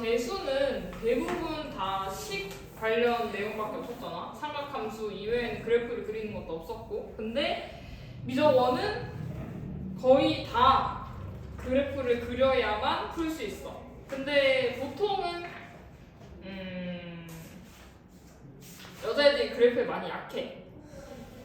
대수는 대부분 다 식 관련 내용밖에 없었잖아. 삼각함수 이외에는 그래프를 그리는 것도 없었고. 근데 미적 1은 거의 다 그래프를 그려야만 풀 수 있어. 근데 보통은 여자애들이 그래프에 많이 약해.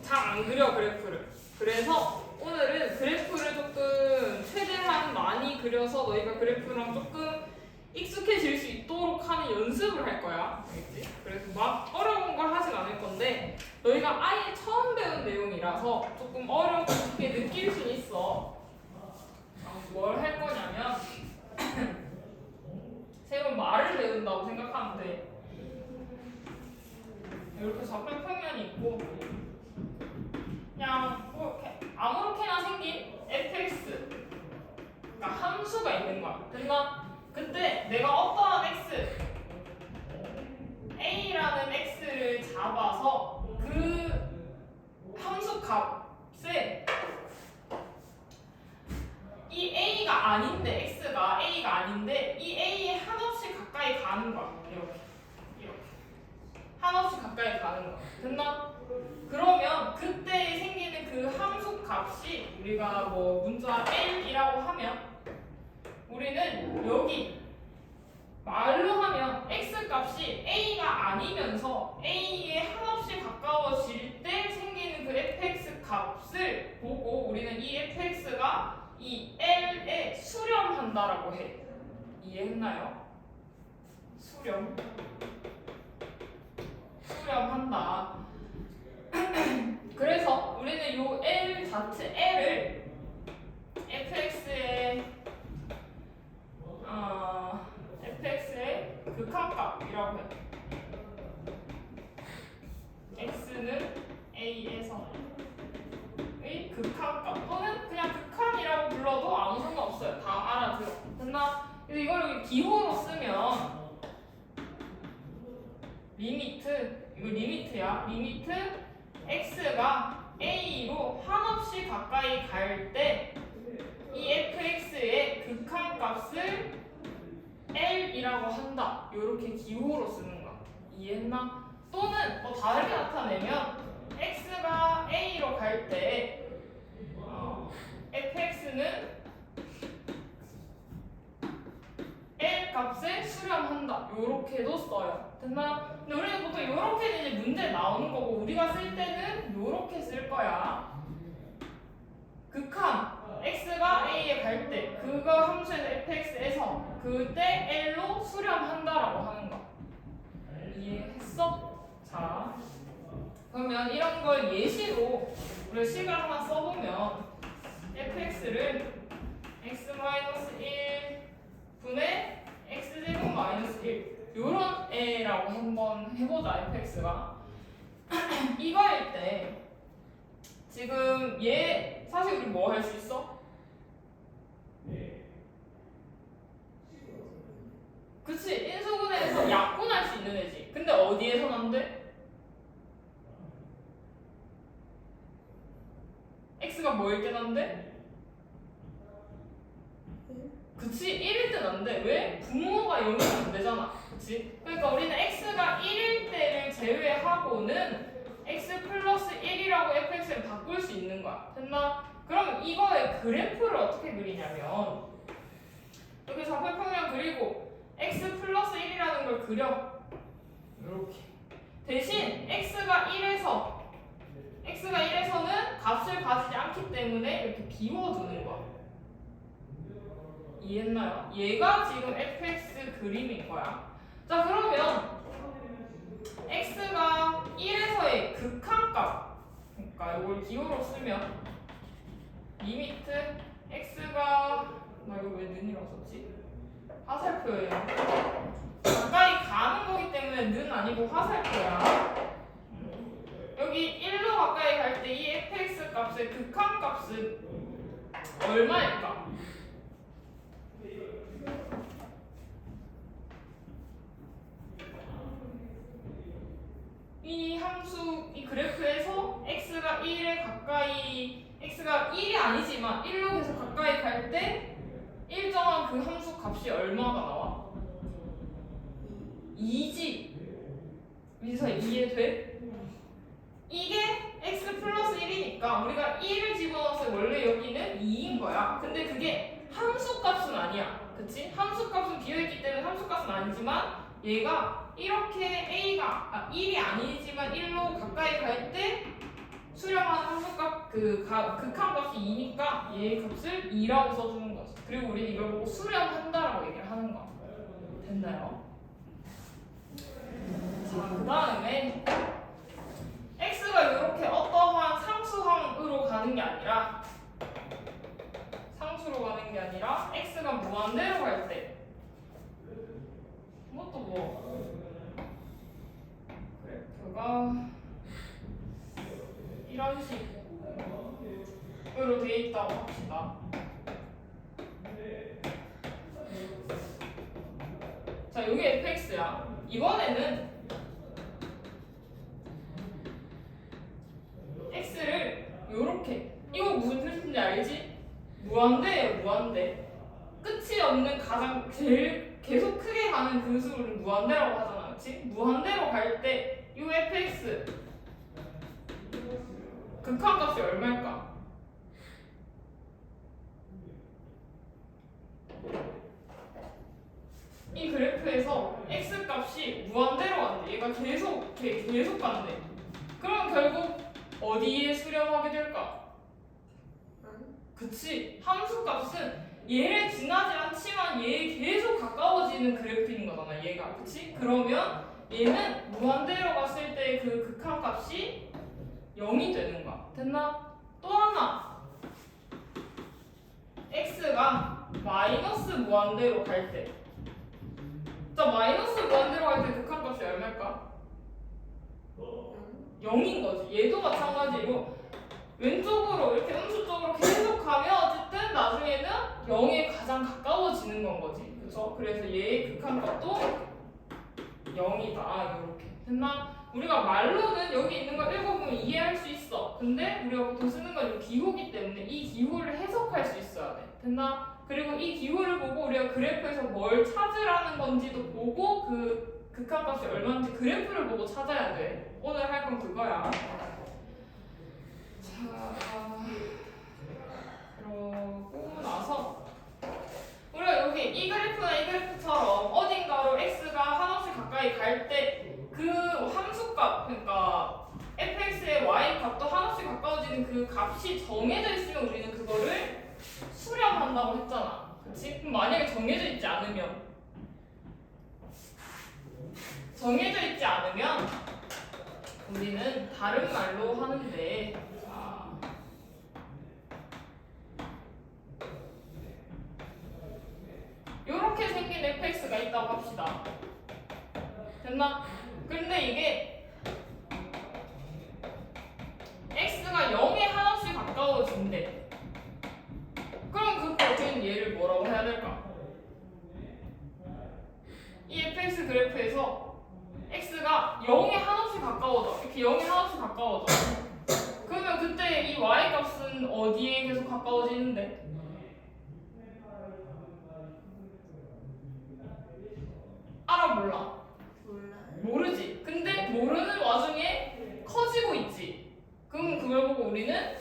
잘 안 그려 그래프를. 그래서 오늘은 그래프를 조금 최대한 많이 그려서 너희가 그래프랑 조금 익숙해질 수 있도록 하는 연습을 할 거야. 알겠지? 그래서 막 어려운 걸 하진 않을 건데 너희가 아예 처음 배운 내용이라서 조금 어렵게 느낄 수 있어. 뭘 할 거냐면 새로운 말을 배운다고 생각하면 돼. 이렇게 좌표평면이 있고 그냥 뭐 이렇게 아무렇게나 생긴 fx 그러니까 함수가 있는 거야. 됐나? 그때 내가 어떠한 x a라는 x를 잡아서 그 함수 값에 이 a가 아닌데 x가 a가 아닌데 이 a에 한없이 가까이 가는 거야. 이렇게 한없이 가까이 가는 거야. 됐나? 그러면 그때 생기는 그 함수 값이 우리가 뭐 문자 L이라고 하면 우리는 여기 말로 하면 x 값이 a가 아니면서 a에 한없이 가까워질 때 생기는 그 fx 값을 보고 우리는 이 fx가 이 L에 수렴한다라고 해. 이해했나요? 수렴한다. 그래서 우리는 요 L 자체 L을 fx의 극한값이라고 해. x는 a에서의 극한값 또는 그냥 극한이라고 불러도 아무 상관없어요. 다 알아들어. 됐나? 그래서 이걸 여기 기호로 쓰면 리미트야. 리미트 x가 a로 한없이 가까이 갈 때 이 fx의 극한값을 L이라고 한다. 이렇게 기호로 쓰는 거야. 이해했나? 또는 뭐 다르게 나타내면 x가 a로 갈 때 fx는 L 값에 수렴한다. 요렇게도 써요. 됐나? 근데 우리는 보통 요렇게 이제 문제 나오는 거고 우리가 쓸 때는 요렇게 쓸 거야. 극한 x가 a에 갈 때 그거 함수에서 fx에서 그때 L로 수렴한다라고 하는 거. 이해했어? 자, 그러면 이런 걸 예시로 우리가 식을 하나 써보면 fx를 x-1 분의 x제곱-1 요런 애라고 한번 해보자. fx가 이거일 때 지금 얘 사실 우리 뭐 할 수 있어? 그치, 인수분해에서 약분할 수 있는 애지. 근데 어디에선 안 돼? x가 뭐일 땐 안 돼? 그치, 1일 땐 안 돼. 왜? 분모가 0이면 안 되잖아. 그치? 그러니까 우리는 x가 1일 때를 제외하고는 x 플러스 1이라고 fx를 바꿀 수 있는 거야. 됐나? 그럼 이거의 그래프를 어떻게 그리냐면 이렇게 좌표평면 그리고 x 플러스 1이라는 걸 그려. 이렇게. 대신 x가 1에서는 값을 가지지 않기 때문에 이렇게 비워두는 거야. 이해했나요? 얘가 지금 fx 그림인 거야. 자, 그러면 x가 1에서의 극한값, 그러니까 이걸 기호로 쓰면 리미트 x가 나 이거 왜 는이라고 썼지? 화살표예요. 가까이 가는 거기 때문에 는 아니고 화살표야. 여기 1로 가까이 갈 때 이 fx 값의 극한값은 얼마일까? 이 함수, 이 그래프에서 x가 1에 가까이, x가 1이 아니지만 1로 계속 가까이 갈 때 일정한 그 함수 값이 얼마가 나와? 2지. 민서 이해돼? 이게 x 플러스 1이니까 우리가 1을 집어넣었을 원래 여기는 2인 거야. 근데 그게 함수값은 아니야. 그치? 함수값은 비어있기 때문에 함수값은 아니지만 얘가 이렇게 a가 1이 아니지만 1로 가까이 갈 때 수렴하는 함수값 극한값이 2니까 얘의 값을 2라고 써주는 거지. 그리고 우리 이걸 보고 수렴한다라고 얘기를 하는 거야. 됐나요? 자, 그 다음에 x가 이렇게 어떠한 상수항으로 가는 게 아니라 상수로 가는 게 아니라 x가 무한대로 갈 때 이것도 뭐 그래프가 이런 식으로 돼 있다고 합시다. 자, 여기 fx야. 이번에는 x를 요렇게, 이거 무슨 뜻인지 알지? 무한대예요, 무한대. 끝이 없는 가장 제일 계속 크게 가는 근수를 무한대라고 하잖아, 그렇지? 무한대로 갈 때 이 fx 극한값이 얼마일까? 이 그래프에서 x 값이 무한대로 간대. 얘가 계속 간대. 그럼 결국 어디에 수렴하게 될까? 그치? 함수 값은 얘를 지나지 않지만 얘에 계속 가까워지는 그래프인 거잖아, 얘가. 그치? 그러면 얘는 무한대로 갔을 때 그 극한값이 0이 되는 거야. 됐나? 또 하나. x가 마이너스 무한대로 갈 때. 자, 마이너스 무한대로 갈 때 극한값이 얼마일까? 0인 거지. 얘도 마찬가지고 왼쪽으로 이렇게 음수 쪽으로 계속 가면 어쨌든 나중에는 0에 가장 가까워지는 건 거지. 그쵸? 그래서 얘의 극한값도 0이다. 이렇게. 됐나? 우리가 말로는 여기 있는 걸 읽어보면 이해할 수 있어. 근데 우리가 보통 쓰는 건 기호기 때문에 이 기호를 해석할 수 있어야 돼. 됐나? 그리고 이 기호를 보고 우리가 그래프에서 뭘 찾으라는 건지도 보고 그 극한값이 얼마인지 그래프를 보고 찾아야 돼. 오늘 할 건 그거야. 자, 그러고 나서 우리가 여기 이 그래프나 이 그래프처럼 어딘가로 x가 한없이 가까이 갈 때 그 함수값, 그러니까 fx의 y 값도 한없이 가까워지는 그 값이 정해져 있으면 우리는 그거를 수렴한다고 했잖아. 그치? 그럼 만약에 정해져 있지 않으면 우리는 다른 말로 하는데, 자, 요렇게 생긴 fx가 있다고 합시다. 됐나? 근데 이게 x가 0에 한없이 가까워진대. 그럼 그 거진 얘를 뭐라고 해야 될까? 이 fx 그래프에서 x가 0에 한없이 가까워져. 이렇게 0에 한없이 가까워져. 그러면 그때 이 y 값은 어디에 계속 가까워지는데? 알아, 몰라? 모르지. 근데 모르는 와중에 커지고 있지. 그럼 그걸 보고 우리는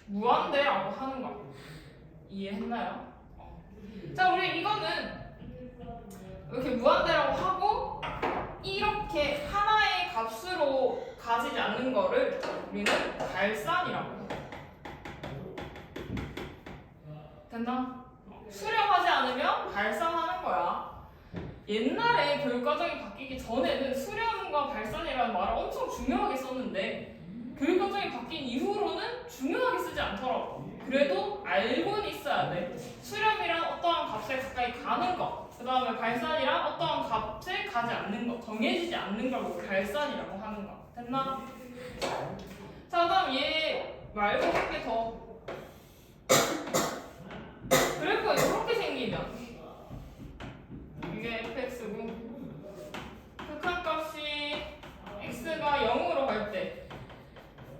무한대라고 하는 거야. 이해했나요? 자, 우리 이거는 이렇게 무한대라고 하고 이렇게 하나의 값으로 가지지 않는 거를 우리는 발산이라고 해. 됐나? 수렴하지 않으면 발산하는 거야. 옛날에 교육과정이 바뀌기 전에는 수렴과 발산이라는 말을 엄청 중요하게 썼는데 교육과정이 바뀐 이후로는 중요하게 쓰지 않더라고. 그래도 알고는 있어야 돼. 수렴이란 어떠한 값에 가까이 가는 것, 그 다음에 발산이란 어떠한 값에 가지 않는 것, 정해지지 않는 걸 보고 발산이라고 하는 거. 됐나? 자, 그다음 얘 말고 한 개 더. 그래프가 이렇게 생기면 이게 fx고 극한값이 x가 0으로 갈 때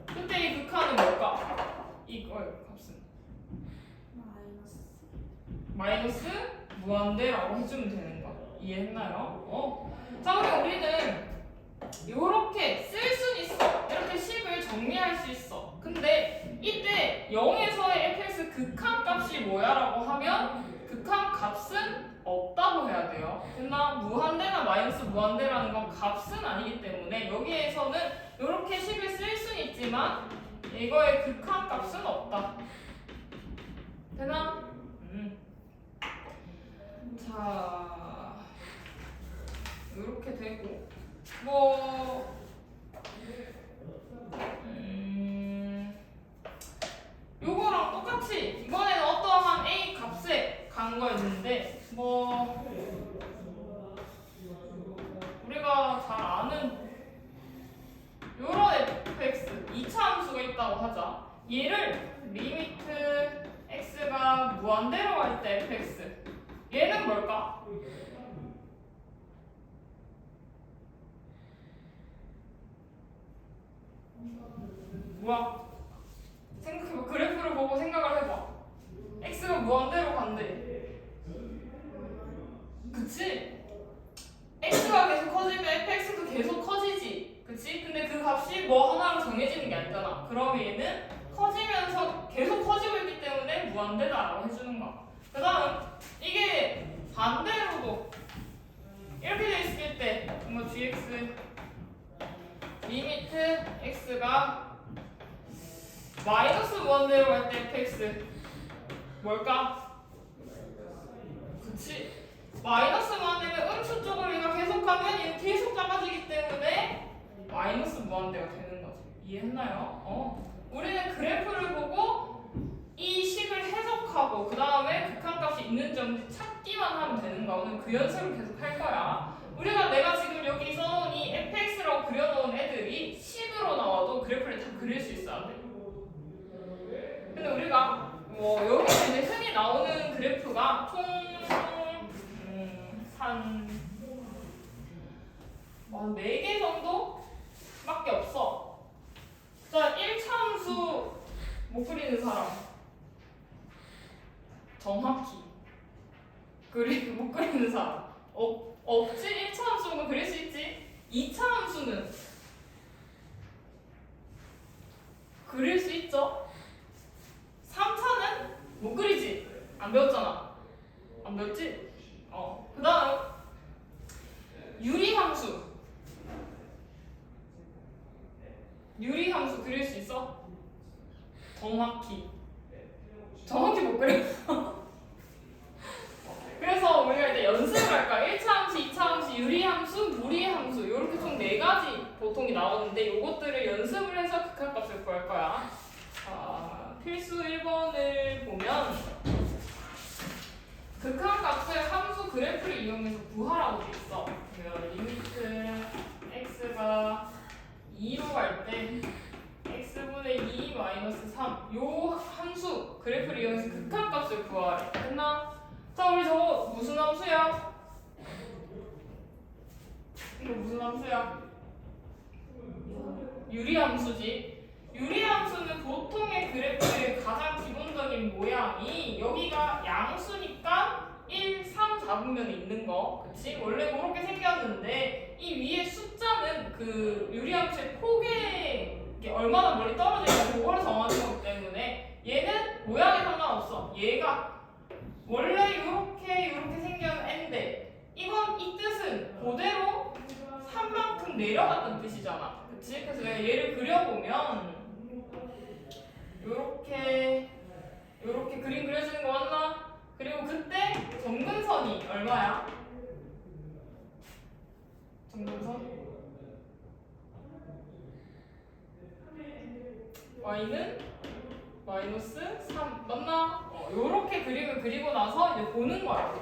그때 이 극한은 뭘까? 이거의 값은 마이너스 무한대라고 해주면 되는 거야. 이해했나요? 자, 그럼 우리는 이렇게 쓸 수는 있어. 이렇게 식을 정리할 수 있어. 근데 이때 0에서의 fx 극한값이 뭐야라고 하면 극한값은 없다고 해야 돼요. 됐나? 무한대나 마이너스 무한대라는 건 값은 아니기 때문에 여기에서는 이렇게 식을 쓸 수는 있지만 이거의 극한값은 없다. 되나? 자, 이렇게 되고 요거랑 똑같이 이번에는 어떠한 a 값에 간 거였는데 우리가 잘 아는 요런 fx 2차 함수가 있다고 하자. 얘를 리미트 x가 무한대로 갈 때 fx 얘는 뭘까? 뭐야? 생각해봐. 그래프를 보고 생각을 해봐. x가 무한대로 간대. 그치? x가 계속 커지면 fx도 계속 커지지. 그치? 근데 그 값이 뭐 하나로 정해지는 게 아니잖아. 그럼 얘는 커지면서 계속 커지고 있기 때문에 무한대다라고 해주는 거야. 그 다음 이게 반대로도 이렇게 돼 있을 때 gx 리미트 x가 마이너스 무한대로 갈 때 fx 뭘까? 그치? 마이너스 무한대면 음수 쪽으로 얘가 계속하면 얘는 계속 작아지기 때문에 마이너스 무한대가 되는 거지. 이해했나요? 우리는 그래프를 보고 이 식을 해석하고 그 다음에 극한값이 있는지 없는지 찾기만 하면 되는 거야. 오늘 그 연습을 계속 할 거야. 내가 지금 여기 써놓은 이 fx라고 그려놓은 애들이 식으로 나와도 그래프를 다 그릴 수 있어야 돼. 근데 우리가 여기 이제 흔히 나오는 그래프가 총 한 4개 정도밖에 없어. 자, 1차 함수 못 그리는 사람 정확히 못 그리는 사람 없지? 1차 함수는 그릴 수 있지? 2차 함수는 그릴 수 있죠? 3차는 못 그리지? 안 배웠잖아. 안 배웠지? 그 다음 유리함수 그릴 수 있어? 정확히 못 그려. 그래서 우리가 이제 연습을 할까? 1차 함수, 2차 함수, 유리함수, 무리함수 이렇게 총 4가지 보통이 나오는데 이것들을 연습을 해서 극한값을 구할 거야. 자, 필수 1번을 보면 극한값을 함수 그래프를 이용해서 구하라고 돼 있어. 리미트 x가 2로 갈 때 x분의 2 마이너스 3 요 함수 그래프를 이용해서 극한값을 구하래. 됐나? 자, 우리 저거 무슨 함수야? 이거 무슨 함수야? 유리함수지. 유리함수는 보통의 그래프의 가장 기본적인 모양이 여기가 양수니까 1, 3, 4분면에 있는 거. 그치? 원래 그렇게 생겼는데 이 위에 숫자는 그 유리함수의 폭에 얼마나 멀리 떨어져 있는지 그거를 정하는 거기 때문에 얘는 모양에 상관없어. 얘가 원래 이렇게 생긴 n데 이건 이 뜻은 그대로 3만큼 내려갔던 뜻이잖아. 그치? 그래서 내가 얘를 그려보면 요렇게 그림 그려지는 거 맞나? 그리고 그때 점근선이 얼마야? 점근선? y는 마이너스 3 맞나? 요렇게 그림을 그리고 나서 이제 보는 거야.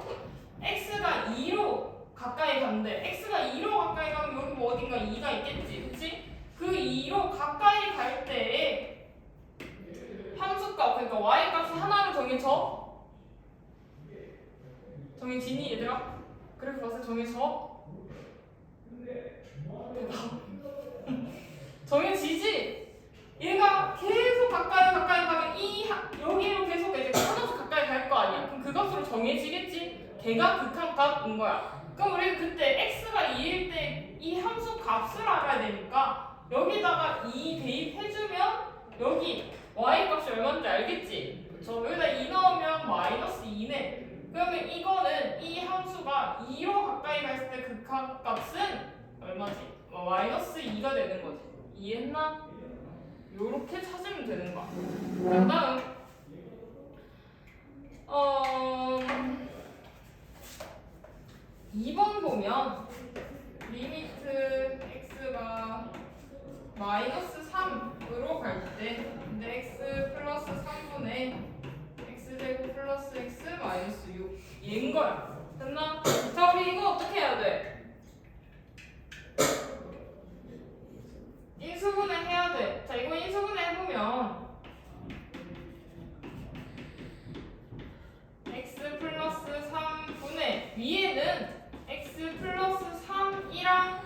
x가 2로 가까이 간대. x가 2로 가까이 가면 여기 뭐 어딘가 2가 있겠지. 그치? 그 2로 가까이 갈 때에 함수값, 그러니까 y값이 하나로 정해지니 얘들아? 그래프 봤을 때 정해져? 대답. 정해지지? 얘가 계속 가까이 가면 여기로 계속 이제 하나씩 가까이 갈 거 아니야. 그럼 그 값으로 정해지겠지? 걔가 극한값인 거야. 그럼 우리 그때 x가 2일 때 이 함수 값을 알아야 되니까 여기다가 2 대입해주면 여기 y 값이 얼마인지 알겠지? 그쵸? 여기다 2 넣으면 마이너스 2네. 그러면 이거는 이 함수가 2로 가까이 갔을 때 극한값은 얼마지? 마이너스 2가 되는 거지. 이해했나? 요렇게 찾으면 되는 거야. 그 다음 2번 보면 리미트 x가 마이너스 3으로 갈 때 근데 x 플러스 3분의 x제곱 플러스 x 마이너스 6 얘인 거야. 됐나? 자 우리 이거 어떻게 해야 돼? 인수분해 해야 돼. 자 이거 인수분해 해보면 x 플러스 3분의 위에는 x 플러스 3이랑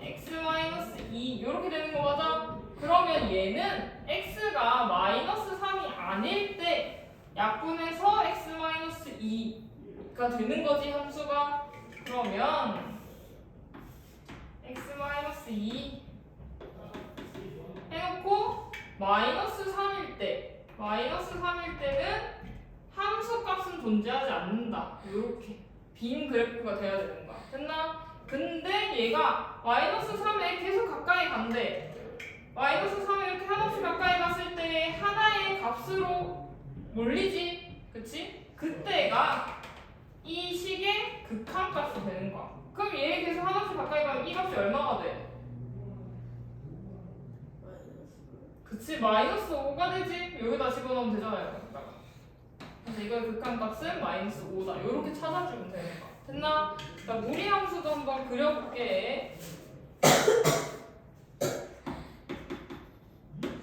x 마이너스 2 이렇게 되는 거 맞아? 그러면 얘는 x가 마이너스 3이 아닐 때 약분해서 x 마이너스 2가 되는 거지 함수가. 그러면 x 마이너스 2 해놓고 마이너스 3일 때는 함수 값은 존재하지 않는다. 이렇게 빈 그래프가 돼야 되는 거야. 됐나? 근데 얘가 마이너스 3에 계속 가까이 간대. 마이너스 3에 이렇게 한없이 가까이 갔을 때 하나의 값으로 몰리지. 그치? 그때가 이 식의 극한값이 되는 거야. 그럼 얘 계속 한없이 가까이 가면 이 값이 얼마가 돼? 그치? 마이너스 5가 되지? 여기다 집어넣으면 되잖아요. 여기다가. 그래서 이거의 극한값은 마이너스 5다. 이렇게 찾아주면 되는 거야. 됐나? 자, 무리함수도 한번 그려볼게.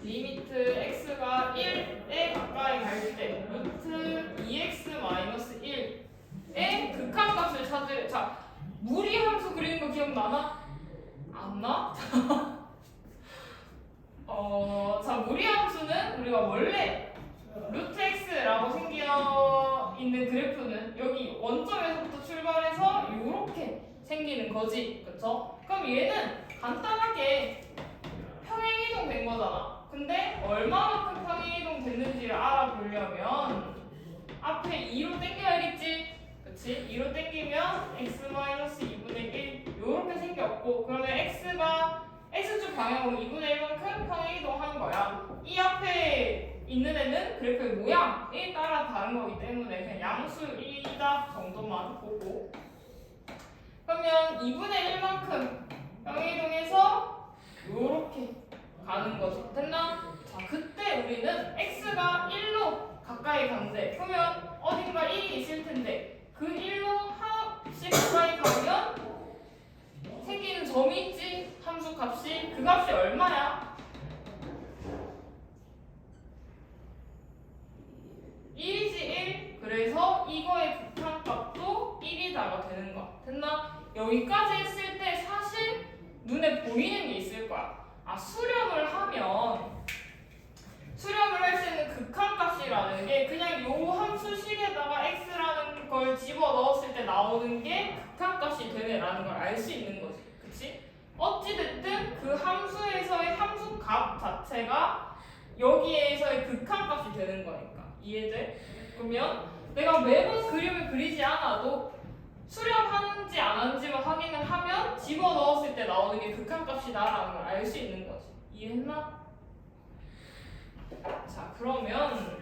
리미트 x가 1에 가까이 갈 때 루트 2x 마이너스 1의 극한값을 찾으래. 자, 무리함수 그리는 거 기억나나? 안 나? 자, 무리함수는 우리가 원래 루트 x라고 생겨 있는 그래프는 여기 원점에서부터 출발해서 이렇게 생기는 거지. 그쵸? 그럼 얘는 간단하게 평행이동 된 거잖아. 근데 얼마만큼 평행이동 됐는지를 알아보려면 앞에 2로 당겨야겠지. 그치? 2로 당기면 x-2분의 1 이렇게 생겼고 그러면 x가 x축 방향으로 2분의 1만큼 평행이동한 거야. 이 앞에 있는 애는 그래프의 모양에 따라 다른 거기 때문에 그냥 양수 1이다 정도만 보고 그러면 2분의 1만큼 평행이동해서 요렇게 가는 거지. 됐나? 자, 그때 우리는 x가 1로 가까이 간대. 그러면 어딘가 1이 있을 텐데 그 1로 하나씩 가까이 가면 생기는 점이 있지. 함수 값이. 그 값이 얼마야? 1이지 1. 그래서 이거의 극한값도 1이다가 되는 거야. 됐나? 여기까지 했을 때 사실 눈에 보이는 게 있을 거야. 아, 수렴을 할 수 있는 극한값이라는 게 그냥 요 함수식에다가 x라는 걸 집어넣었을 때 나오는 게 극한값이 되네라는 걸 알 수 있는 거지. 그치? 어찌됐든 그 함수에서의 함수값 자체가 여기에서의 극한값이 되는 거니까. 이해돼? 그러면 내가 매번 그림을 그리지 않아도 수렴하는지 안 하는지만 확인을 하면 집어넣었을 때 나오는 게 극한값이다라는 걸 알 수 있는 거지. 이해했나? 자, 그러면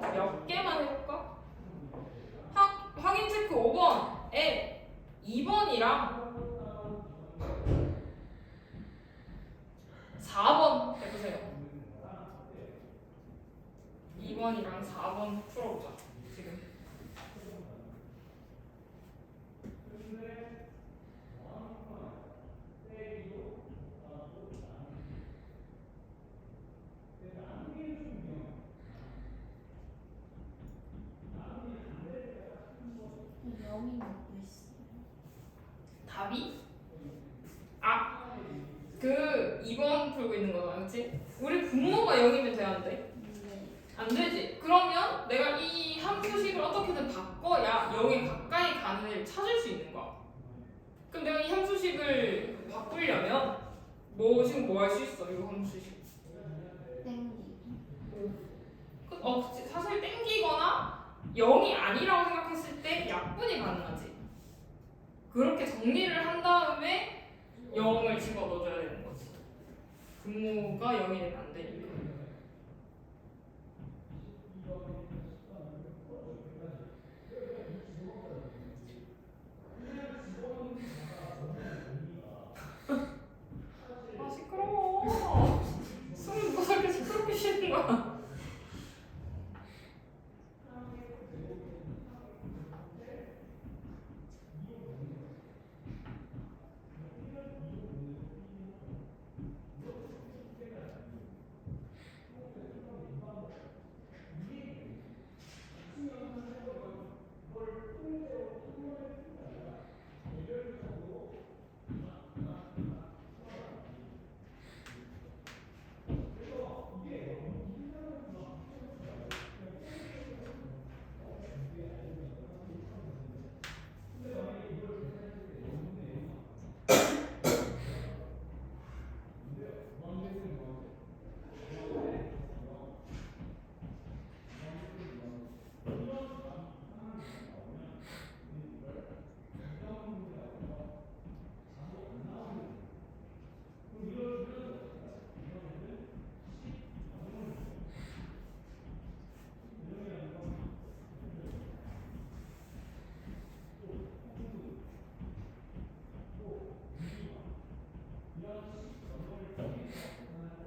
몇 개만 해볼까? 확인 체크 5번에 2번이랑 4번 해보세요. 2번이랑 4번 풀어보자. 지금. 답이? 아, 그 2번 풀고 있는 거잖아, 그치? 우리 분모가 0이면 되는데? 안 되지. 그러면 내가 이 함수식을 어떻게든 바꿔야 0에 가까이 가는 않은 애를 찾을 수 있는 거야. 그럼 내가 이 함수식을 바꾸려면 지금 뭐 할 수 있어? 이 함수식. 땡기. 사실 땡기거나 0이 아니라고 생각했을 때 약분이 가능하지. 그렇게 정리를 한 다음에 0을 집어 넣어줘야 되는 거지. 분모가 0이 되면 안 되니까. 아 시끄러워. 숨을 뭐 저렇게 시끄럽게 쉬는 거야.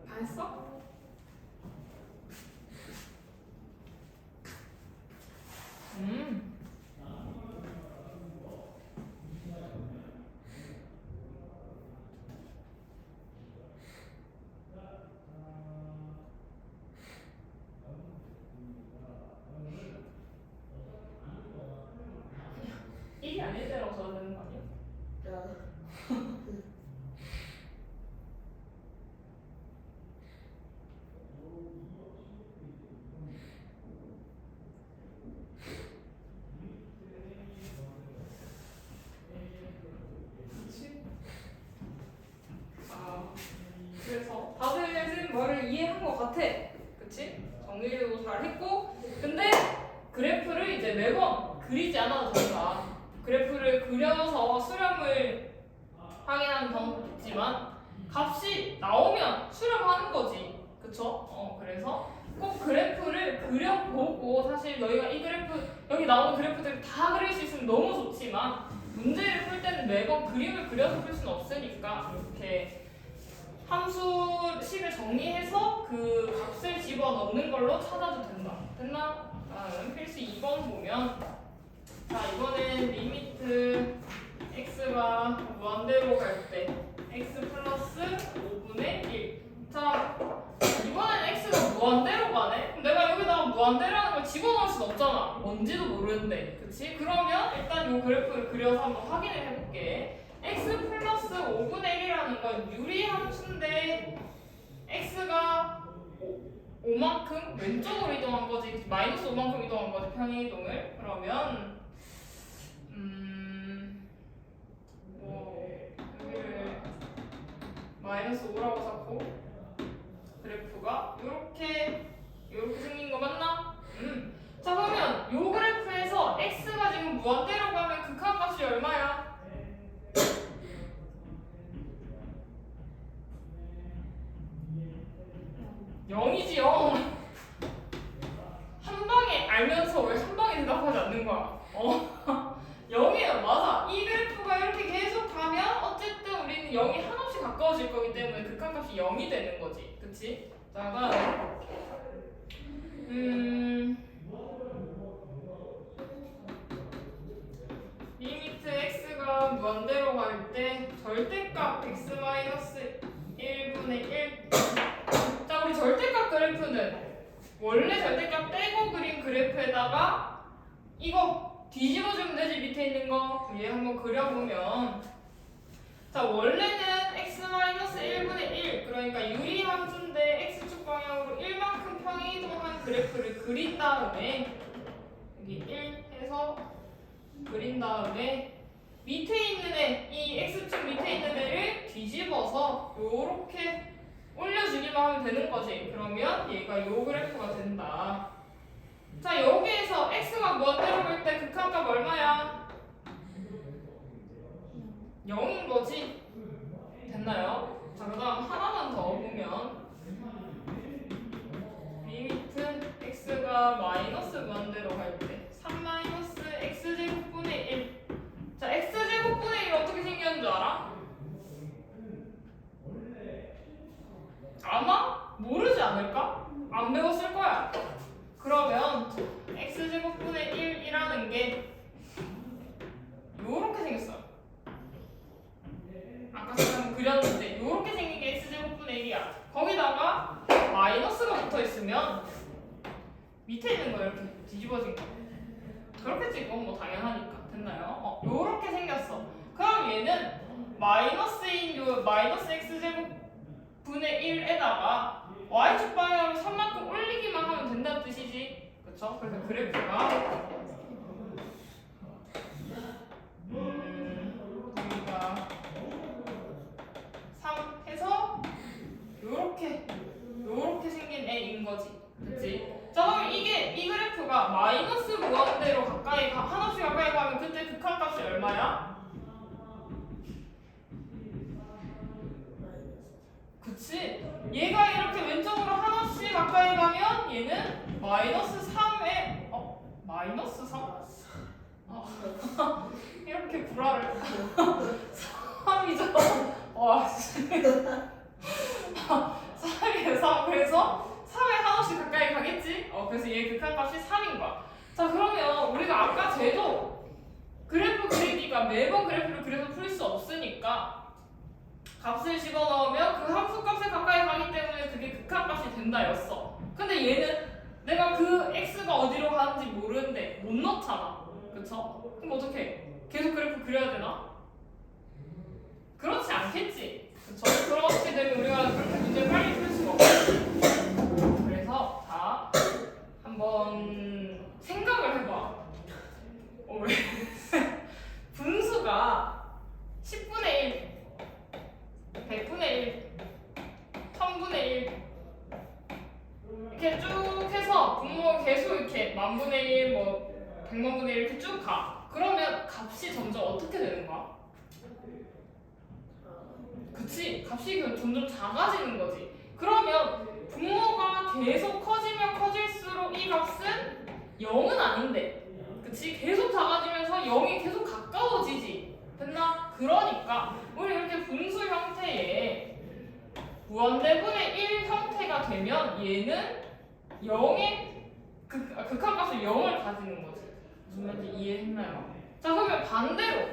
다 했어? 음. 일이 아닐 때라고 써야 되는 거 아니야? 그치? 그래서 다들 말을 이해한 것 같아. 그치? 정리도 잘 했고, 근데 그래프를 이제 매번 그리지 않아도 된다. 그래프를 그려서 수렴을 확인하는 방법도 있지만 값이 나오면 수렴하는 거지. 그쵸? 그래서 꼭 그래프를 그려보고, 사실 너희가 이 그래프, 여기 나오는 그래프들을 다 그릴 수 있으면 너무 좋지만 문제를 풀 때는 매번 그림을 그려서 풀 수는 없으니까 이렇게 함수식을 정리해서 그 값을 집어넣는 걸로 찾아도 된다. 됐나? 필수 2번 보면, 자 이거는 리미트 x가 무한대로 갈 때 x 플러스 5분의 1. 자 이번엔 x가 무한대로 가네? 그럼 내가 여기다가 무한대라는 걸 집어넣을 순 없잖아. 뭔지도 모르는데. 그치? 그러면 일단 이 그래프를 그려서 한번 확인을 해볼게. x 플러스 5분의 1이라는 건 유리함수인데 x가 5만큼 왼쪽으로 이동한 거지, 마이너스 5만큼 이동한 거지, 평행이동을. 그러면 여기를 마이너스 5라고 잡고 그래프가 이렇게 생긴 거 맞나? 자 그러면 요 그래프에서 x가 지금 무한대로 가면 극한값이 얼마야? 0이지 0. 한 방에 알면서 왜 한 방에 대답하지 않는 거야? 0이에요. 맞아. 이 그래프가 이렇게 계속 가면 어쨌든 우리는 0이 한없이 가까워질 거기 때문에 극한값이 0이 되는 거지. 그치? 자 그럼 리미트 x가 무한대로 갈 때 절대값 x-1분의 1. 자 우리 절대값 그래프는 원래 절대값 떼고 그린 그래프에다가 이거 뒤집어주면 되지. 밑에 있는 거 위에 한번 그려보면, 자 원래는 x-1분의 1, 그러니까 유리함수인데 x축 방향으로 1만큼 평행이동한 그래프를 그린 다음에 여기 1 해서 그린 다음에 밑에 있는 애, 이 x축 밑에 있는 애를 뒤집어서 요렇게 올려주기만 하면 되는 거지. 그러면 얘가 요 그래프가 된다. 자, 여기에서 x가 무한대로 갈 때 극한값 얼마야? 0인 거지? 됐나요? 자, 그 다음 하나만 더 보면 리미트 x가 마이너스 무한대로 갈 때 3 마이너스 x제곱분의 1. 자, x제곱분의 1 어떻게 생겼는 줄 알아? 아마 모르지 않을까? 안 배웠을 거야. 그러면 x제곱분의 1이라는 게 요렇게 생겼어요. 아까 잠깐 그렸는데 요렇게 생긴 게 x제곱분의 1이야. 거기다가 마이너스가 붙어 있으면 밑에 있는 거 이렇게 뒤집어진 거. 그렇겠지. 이건 뭐 당연하니까. 됐나요? 요렇게 생겼어. 그럼 얘는 마이너스인 요 마이너스 x제곱분의 1에다가 y축 방향으로 3만큼 올리기만 하면 된다는 뜻이지. 그쵸? 그래서 그래프가 우리가 3 해서 요렇게 생긴 애인 거지. 그치? 자, 그럼 이 그래프가 마이너스 무한대로 가까이 한없이 가까이 가면 그때 극한값이 얼마야? 그치? 얘가 이렇게 왼쪽으로 한없이 가까이 가면 얘는 마이너스 3에 마이너스 3? 이렇게 불화를 3이죠? 와, 씨. 3이에요, 3. 그래서 3에 한없이 가까이 가겠지? 그래서 얘 극한값이 3인 거야. 자, 그러면 우리가 아까 쟤도 그래프 그리기가 매번 그래프를 그려서 풀 수 없으니까 값을 집어넣으면 그 함수값에 가까이 가기 때문에 그게 극한값이 된다였어. 근데 얘는 내가 그 x가 어디로 가는지 모르는데 못 넣잖아. 그쵸? 그럼 어떡해? 계속 그래프 그려야 되나? 그렇지 않겠지. 그쵸? 그렇게 되면 우리가 그렇게 문제를 빨리 풀 수가 없어. 그래서 자, 한번 생각을 해봐. 왜? 분수가 10분의 1, 100분의 1, 1000분의 1 이렇게 쭉 해서 분모가 계속 이렇게 만분의 1, 뭐 100만분의 1 이렇게 쭉 가. 그러면 값이 점점 어떻게 되는 거야? 그치? 값이 점점 작아지는 거지. 그러면 분모가 계속 커지면 커질수록 이 값은 0은 아닌데, 그치? 계속 작아지면서 0이 계속 가까워지지. 됐나? 그러니까 우리 이렇게 분수 형태의 무한대분의 1 형태가 되면 얘는 0의 극한값을 0을 가지는 거지. 무슨 말인지 이해했나요? 자, 그러면 반대로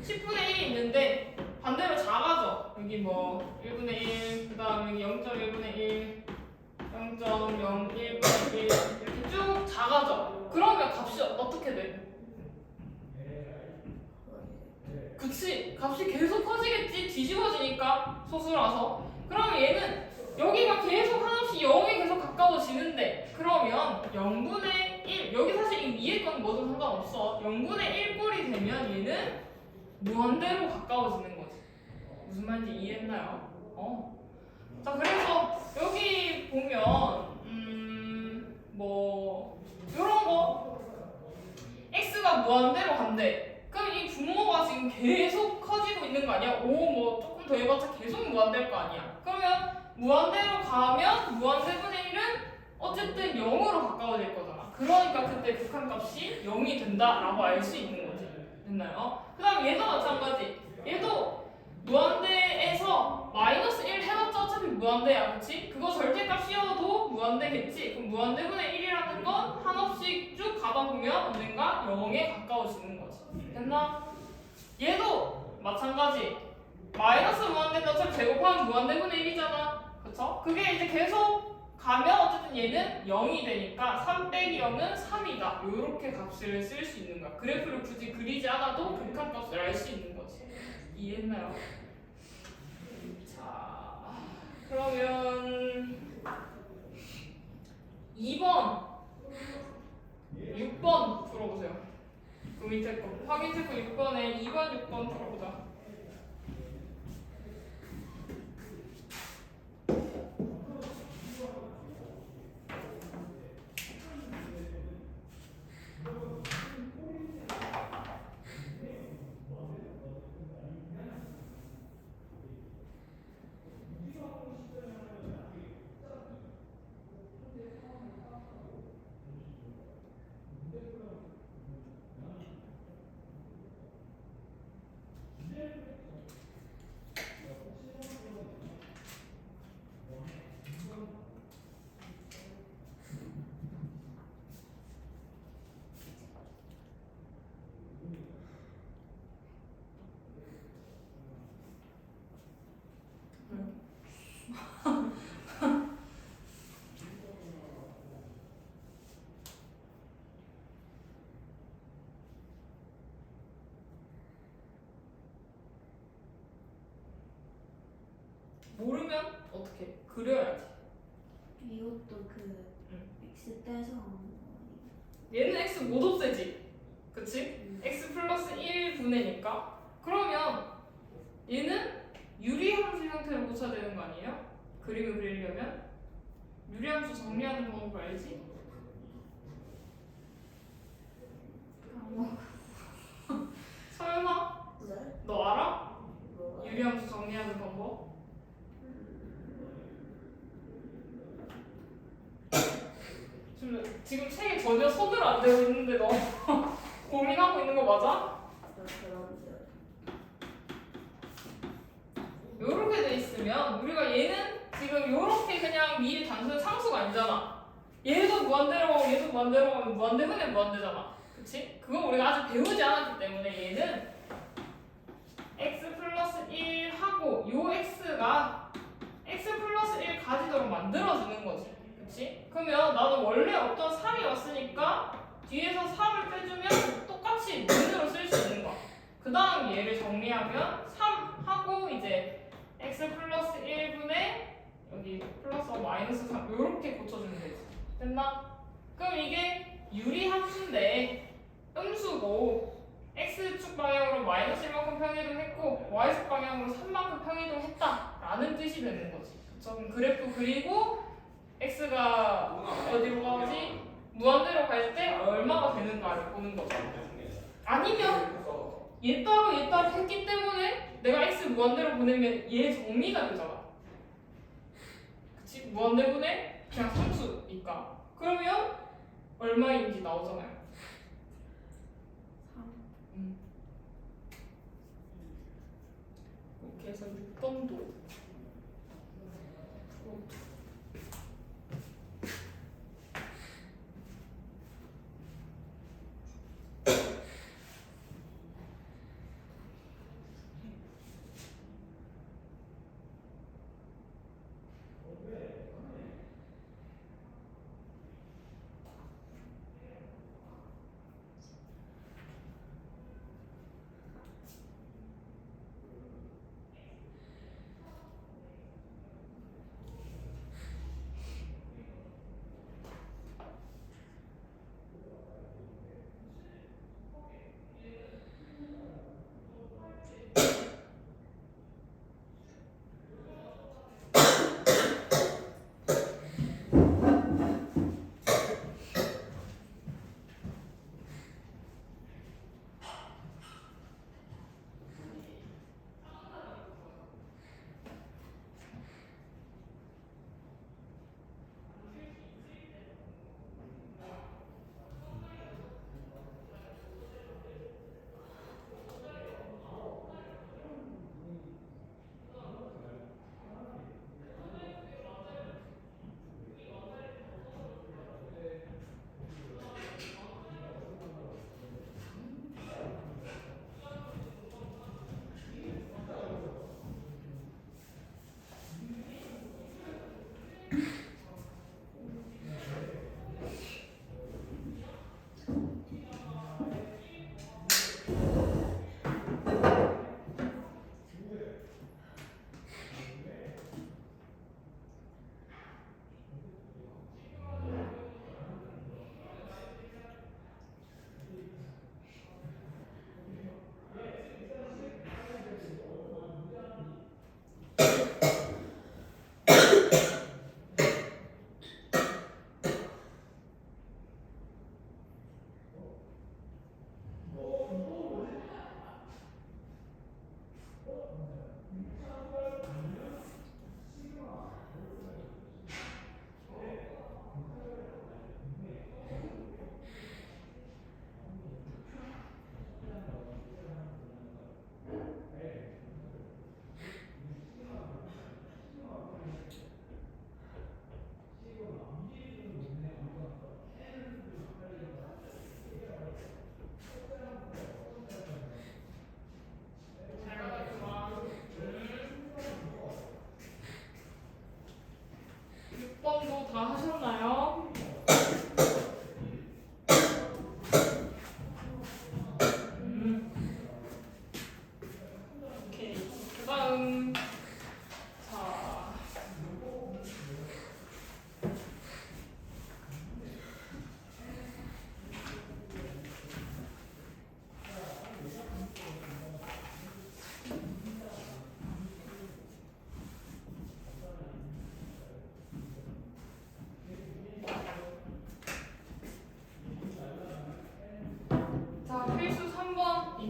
10분의 1이 있는데 반대로 작아져. 여기 뭐 1분의 1, 그 다음에 0.1분의 1, 0.01분의 1 이렇게 쭉 작아져. 그러면 값이 어떻게 돼? 그치? 값이 계속 커지겠지? 뒤집어지니까 소수라서. 그러면 얘는 여기가 계속 한없이 0에 계속 가까워지는데 그러면 0분의 1 여기 사실 이 위에 건 뭐든 상관없어. 0분의 1꼴이 되면 얘는 무한대로 가까워지는 거지. 무슨 말인지 이해했나요? 자, 그래서 여기 보면 뭐 요런 거 x가 무한대로 간대. 그럼 이 분모가 지금 계속 커지고 있는 거 아니야? 뭐 조금 더 해봤자 계속 무한대일 거 아니야? 그러면 무한대로 가면 무한대분의 1은 어쨌든 0으로 가까워질 거잖아. 그러니까 그때 극한값이 0이 된다라고 알 수 있는 거지. 됐나요? 그 다음 얘도 마찬가지. 얘도 무한대에서 마이너스 1 해봤자 어차피 무한대야. 그치? 그거 절대값 씌워도 무한대겠지? 그럼 무한대분의 1이라는 건 한없이 쭉 가다 보면 언젠가 0에 가까워지는 거지. 됐나? 얘도 마찬가지. 마이너스 무한대인데 어차피 제곱하면 무한대분의 1이잖아. 그쵸? 그게 이제 계속 가면 어쨌든 얘는 0이 되니까 3 빼기 0은 3이다. 요렇게 값을 쓸 수 있는 거야. 그래프를 굳이 그리지 않아도 극한값을 알 수 있는 거지. 이해했나요? 자, 그러면 2번, 6번 풀어보세요. 그 밑에 거 확인체크 6번에 2번, 6번 풀어보자. 모르면 어떻게? 그려야지. 이것도 그 X 떼서 하는 거 얘는 x 못 없애지. 그치? x 플러스 1분의니까. 그러면 얘는 유리함수 형태로 고쳐야 되는 거 아니에요? 그림을 그리려면 유리함수 정리하는 방법 알지? 아니에요? 설마? 네? 너 알아? 뭐? 유리함수 정리하는 방법? 지금 책에 전혀 손을 안 대고 있는데 너 고민하고 있는 거 맞아? 그런데요. 요렇게 돼 있으면 우리가 얘는 지금 요렇게 그냥 미리 단순 상수가 아니잖아. 얘도 무한대로 가고 얘도 무한대로 가면 무한대분의 무한대잖아. 그치? 그거 우리가 아직 배우지 않았기 때문에 얘는 x 플러스 1 하고 요 x가 x 플러스 1 가지도록 만들어주는 거지. 그치? 그러면 나는 원래 어떤 3이 왔으니까 뒤에서 3을 빼주면 똑같이 문으로 쓸 수 있는 거야. 그 다음 얘를 정리하면 3 하고 이제 x 플러스 1분의 여기 플러스와 마이너스 3 요렇게 고쳐주면 되지. 됐나? 그럼 이게 유리함수인데 음수고 x축 방향으로 마이너스 1만큼 평이동했고 y축 방향으로 3만큼 평이동했다 라는 뜻이 되는 거지. 그쵸? 그럼 그래프 그리고 x가 어디로 가지? 무한대로 갈 때 얼마가 되는가를 보는 거죠. 아니면 얘 따로 했기 때문에 내가 x 무한대로 보내면 얘 정리가 되잖아. 그치? 무한대분의 그냥 상수니까. 그러면 얼마인지 나오잖아요. 3. 이렇게 해서 6번도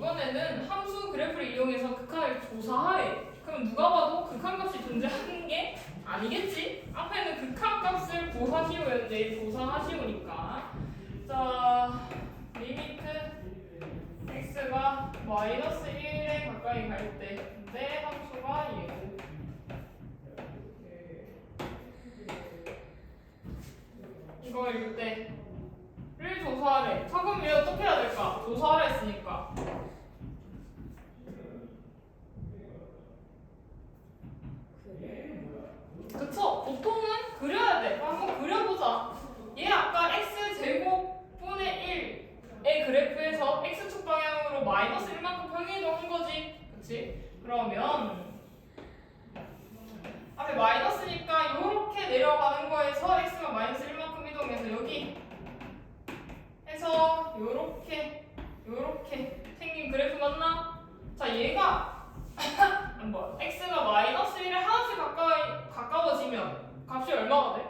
이번에는 함수 그래프를 이용해서 극한을 조사하래. 그럼 누가 봐도 극한값이 존재하는 게 아니겠지? 앞에는 극한값을 구하시오였는데 조사하시오니까. 자, 리미트 x가 마이너스 1에 가까이 갈 때, 근데 함수가 얘고. 이거 읽을 때를 조사하래. 자, 그럼 얘 어떻게 해야 될까? 조사하라 했으니까. 그쵸? 보통은 그려야 돼. 한번 그려보자. 얘 아까 x제곱분의 1의 그래프에서 x축 방향으로 마이너스 1만큼 평행이동한 거지. 그치? 그러면 앞에 마이너스니까 요렇게 내려가는 거에서 x가 마이너스 1만큼 이동해서 여기 해서 요렇게 생긴 그래프 맞나? 자, 얘가 한번 x가 마이너스 1에 하나씩 가까워지면 값이 얼마가 돼?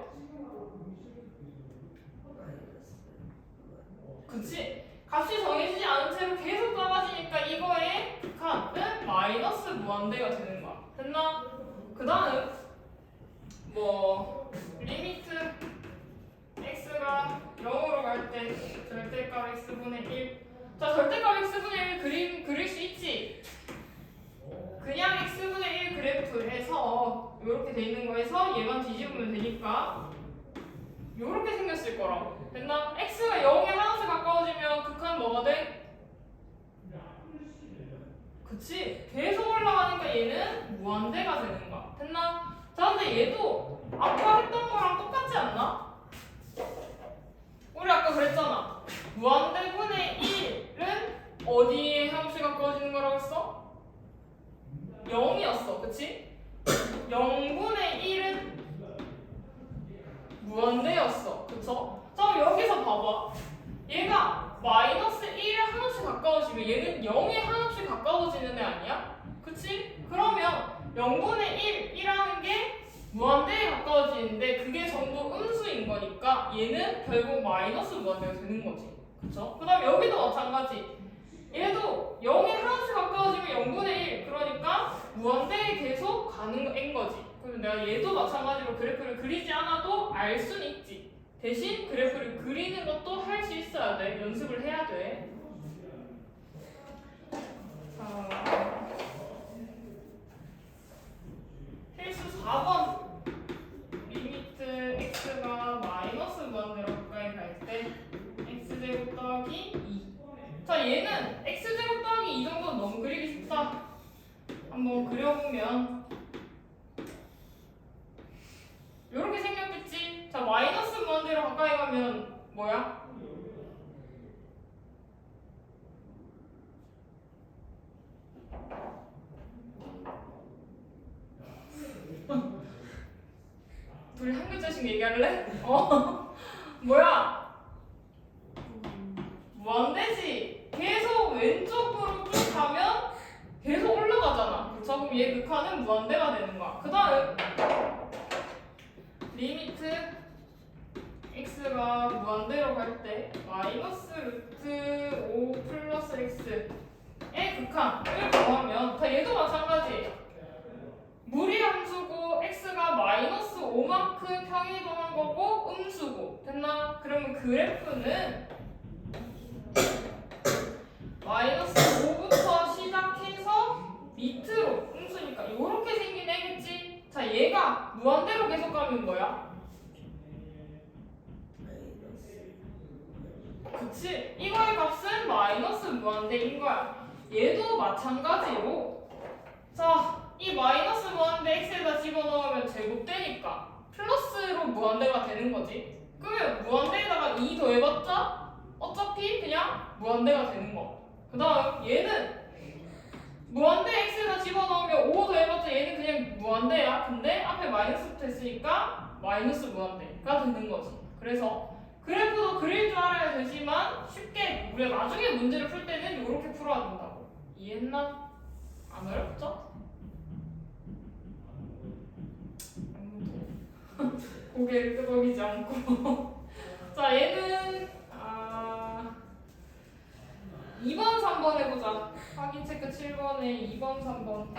그치? 값이 정해지지 않은 채로 계속 작아지니까 이거의 극한은 마이너스 무한대가 되는 거야. 됐나? 그 다음 리미트 x가 0으로 갈 때 절대값 x분의 1. 자, 절대값 x분의 1 그릴 수 있지? 그냥 x분의 1 그래프에서 이렇게 돼 있는 거에서 얘만 뒤집으면 되니까 이렇게 생겼을 거라고. 됐나? x가 0에 하나씩 가까워지면 극한 뭐가 돼? 그치? 계속 올라가니까 얘는 무한대가 되는 거야. 됐나? 자, 근데 얘도 아까 했던 거랑 똑같지 않나? 우리 아까 그랬잖아. 무한대분의 1은 어디에 함수가 가까워지는 거라고 했어? 0이었어. 그치? 0분의 1은 무한대였어. 그쵸? 자, 그럼 여기서 봐봐. 얘가 마이너스 1에 하나씩 가까워지면 얘는 0에 하나씩 가까워지는 애 아니야? 그치? 그러면 0분의 1이라는 게 무한대에 가까워지는데 그게 전부 음수인 거니까 얘는 결국 마이너스 무한대가 되는 거지. 그쵸? 그 다음에 여기도 마찬가지. 얘도 0에 하나씩 가까워지면 0분의 1. 그러니까 무한대에 계속 가는 애인 거지. 그러면 내가 얘도 마찬가지로 그래프를 그리지 않아도 알 수는 있지. 대신 그래프를 그리는 것도 할 수 있어야 돼. 연습을 해야 돼. 자, 필수 4번. 리미트 x가 마이너스 무한대로 가까이 갈 때 x제곱 더하기 2. 자, 얘는 x제곱 더하기 2 정도는 너무 그리기 쉽다. 한번 그려보면 이렇게 생겼겠지? 자, 마이너스 무한대로 가까이 가면 뭐야? 둘이 한 글자씩 얘기할래? 뭐야? 무한대지? 계속 왼쪽으로 쭉 가면 계속 올라가잖아. 그쵸? 그럼 얘 극한은 무한대가 되는 거야. 그 다음 리미트 x가 무한대로 갈 때 마이너스 루트 5 플러스 x의 극한을 구하면 다 얘도 마찬가지. 무리 함수고 x가 마이너스 5만큼 평이동한 거고 음수고. 됐나? 그러면 그래프는 마이너스 5부터 시작해서 밑으로 음수니까 이렇게 생긴 애겠지? 자, 얘가 무한대로 계속 가면 뭐야? 그치? 이거의 값은 마이너스 무한대인 거야. 얘도 마찬가지로 자, 이 마이너스 무한대 x에다 집어넣으면 제곱되니까 플러스로 무한대가 되는 거지. 그러면 무한대에다가 2 더해봤자 어차피 그냥 무한대가 되는 거. 그 다음 얘는 무한대 x에다 집어넣으면 5 더해봤자 얘는 그냥 무한대야. 근데 앞에 마이너스부터 했으니까 마이너스 무한대가 되는 거지. 그래서 그래프도 그릴 줄 알아야 되지만 쉽게 우리가 나중에 문제를 풀 때는 이렇게 풀어야 된다고. 이해했나? 안 어렵죠? 고개를 끄덕이지 않고 자, 얘는 2번, 3번 한번 해보자. 확인 체크 7번에 2번, 3번.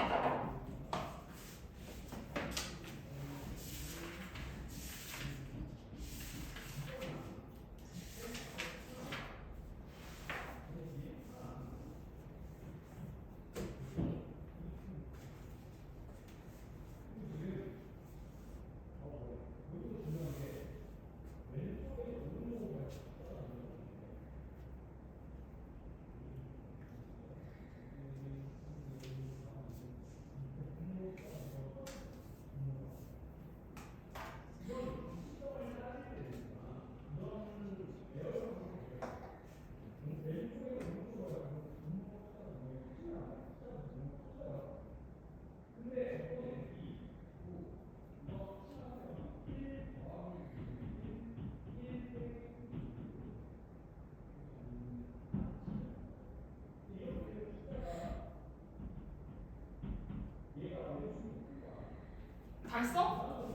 다 했어?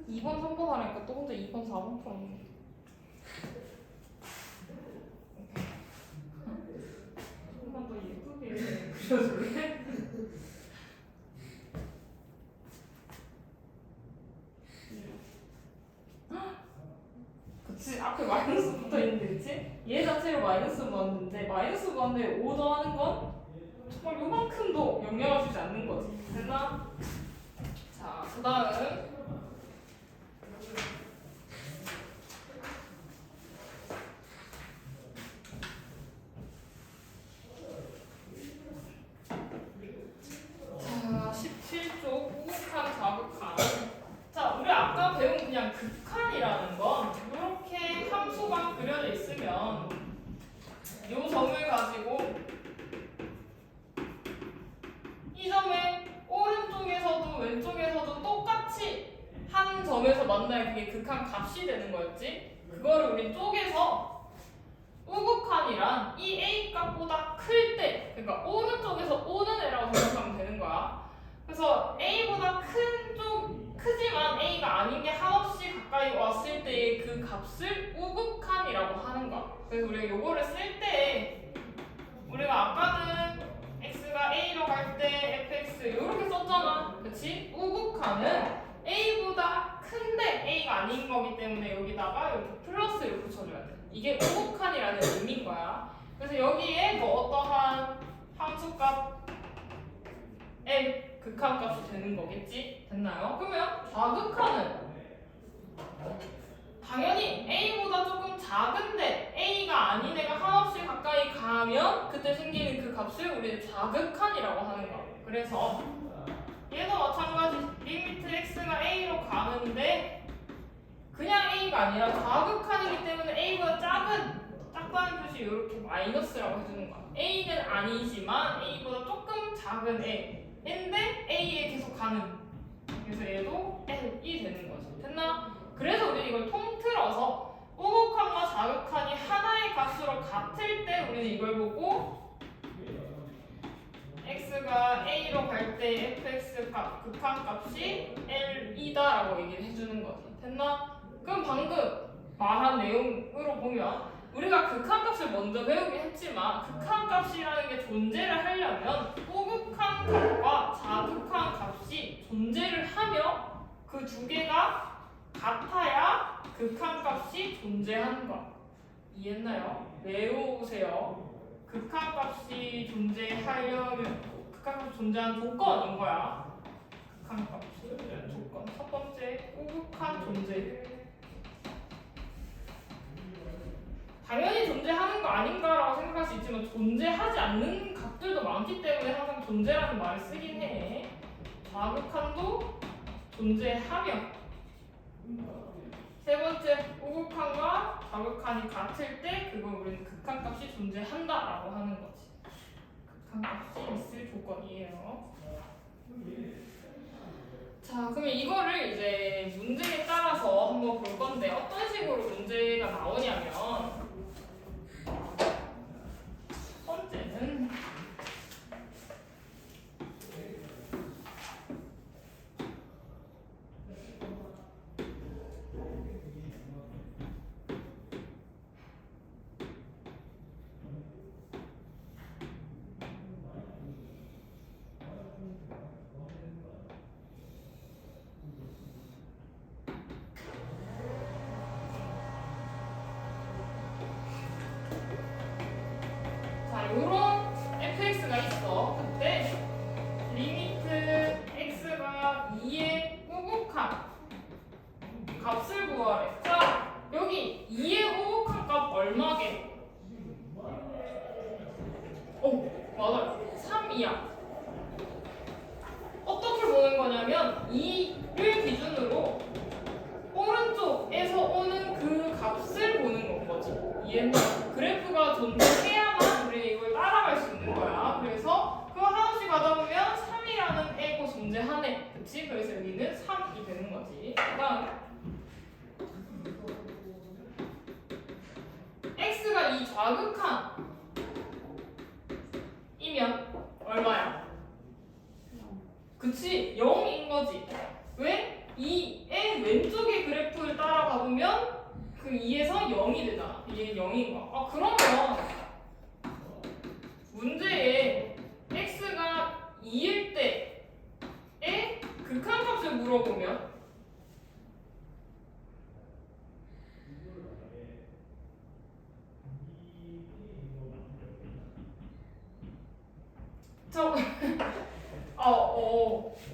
이번 3번 하니까 또 혼자 2번, 4번 풀었네. 조금만 더 예쁘게 그려줄래? 그치, 앞에 마이너스 붙어 있는데, 그치? 얘 자체로 마이너스 맞는데, 마이너스 맞는데 5 더하는 건 정말 요만큼도 영향을 주지 않는 거지. 됐나? 자, 그 다음. 자, 17쪽 우극한 자극한. 자, 우리 아까 배운 그냥 극한이라는 건 이렇게 함수가 그려져 있으면 이 점을 가지고 이 점의 오른쪽에서도 왼쪽에서도 똑같이 한 점에서 만나야 그게 극한 값이 되는 거였지. 그거를 우리 쪽에서 우극한이란 이 A 값보다 클 때, 그러니까 오른쪽에서 오는 애라고 생각하면 되는 거야. 그래서 A보다 큰 쪽, 크지만 A가 아닌 게 한없이 가까이 왔을 때의 그 값을 우극한이라고 하는 거야. 그래서 우리가 요거를 쓸 때 우리가 아까는 x가 a로 갈 때 fx 이렇게 썼잖아. 그치? 우극한은 a보다 큰데 a가 아닌 거기 때문에 여기다가 이렇게 플러스를 붙여줘야 돼. 이게 우극한이라는 의미인 거야. 그래서 여기에 뭐 어떠한 함수값 L 극한값이 되는 거겠지? 됐나요? 그러면 좌극한은 당연히 A보다 조금 작은데 A가 아닌 애가 한없이 가까이 가면 그때 생기는 그 값을 우리는 좌극한이라고 하는 거야. 그래서 얘도 마찬가지 리미트 x가 A로 가는데 그냥 A가 아니라 좌극한이기 때문에 A보다 작다는 뜻이 이렇게 마이너스라고 해주는 거야. A는 아니지만 A보다 조금 작은 애인데 A에 계속 가는. 그래서 얘도 L이 되는 거지. 됐나? 그래서 우리는 이걸 통틀어서 우극한과 좌극한이 하나의 값으로 같을 때 우리는 이걸 보고 x가 a로 갈 때 fx 값, 극한값이 L이다라고 얘기를 해주는 거지. 됐나? 그럼 방금 말한 내용으로 보면 우리가 극한값을 먼저 배우긴 했지만 극한값이라는 게 존재를 하려면 우극한 값과 좌극한 값이 존재를 하며 그 두 개가 같아야 극한값이 존재하는 거. 이해했나요? 외우세요. 극한값이 존재하려면 극한값이 존재하는 조건인 거야. 극한값이 존재하는 조건. 첫 번째, 우극한 존재. 당연히 존재하는 거 아닌가라고 생각할 수 있지만 존재하지 않는 값들도 많기 때문에 항상 존재라는 말을 쓰긴 해. 좌극한도 존재하며 세 번째, 우극한과 좌극한이 같을 때 그걸 우리는 극한값이 존재한다라고 하는 거지. 극한값이 있을 조건이에요. 자, 그러면 이거를 이제 문제에 따라서 한번 볼 건데 어떤 식으로 문제가 나오냐면 첫 번째는 이런 fx가 있어. 그때 리미트 x가 2의 우극한 값을 구하래. 자, 여기 2의 우극한 값 얼마게? 맞아요. 3이야. 어떻게 보는 거냐면 2를 기준으로 오른쪽에서 오는 그 값을 보는 거지. 얘는 그래프가 존재해야만 우리 이걸 따라갈 수 있는 거야. 그래서 그거 하나씩 가다 보면 3이라는 애고 존재하네. 그치? 그래서 여기는 3이 되는 거지. 그다음 x가 이 좌극한 이면 얼마야? 그치? 0인 거지. 왜? 2의 왼쪽의 그래프를 따라가 보면 그 2에서 0이 되잖아. 이게 0인 거야. 그러면 문제에 x가 2일 때의 극한값을 물어보면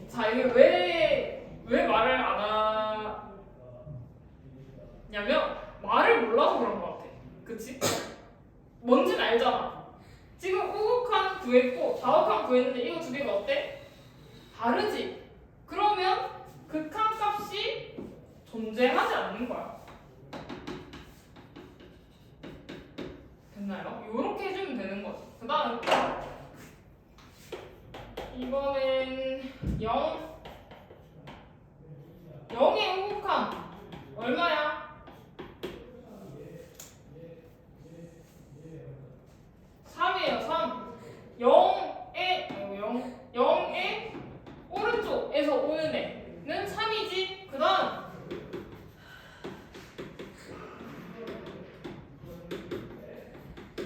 자, 이게 왜 말을 안 하냐면 말을 몰라서 그런 것 같아. 그치? 뭔지는 알잖아. 지금 우극한 구했고 좌극한 구했는데 이거 두 개가 어때? 다르지? 그러면 극한값이 존재하지 않는 거야. 됐나요? 이렇게 해주면 되는 거지. 그 다음 이거는 0의 우극한 얼마야? 3이에요. 3. 0의 오른쪽에서 오는 애는 3이지. 그 다음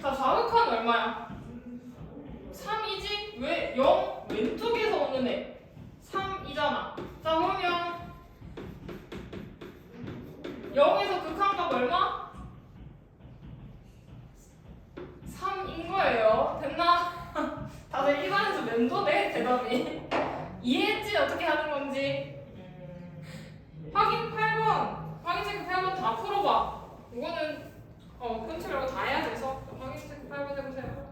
자, 좌극한 얼마야? 3이지? 왜? 0 왼쪽에서 오는 애 3이잖아. 자, 그러면 0에서 극한값 얼마? 3인 거예요. 됐나? 다들 입안에서 맴도네 대답이. 이해했지? 어떻게 하는 건지. 확인 8번 확인 체크 8번 다 풀어봐. 이거는 끊지 말고 다 해야 돼서 확인 체크 8번 해보세요.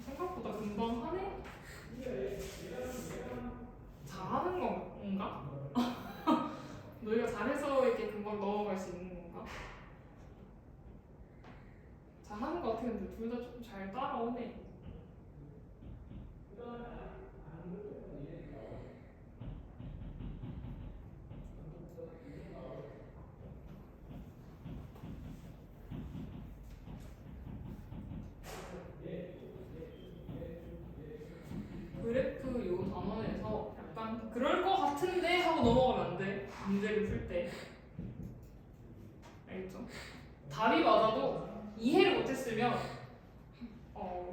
생각보다 금방 하네. 잘하는 건가? 너희가 잘해서 이렇게 금방 넘어갈 수 있는 건가? 잘하는 것 같아. 근데 둘 다 좀 잘 따라오네. 그래프 요 단원에서 약간 그럴 것 같은데 하고 넘어가면 안 돼. 문제를 풀 때. 알겠죠? 답이 맞아도 이해를 못했으면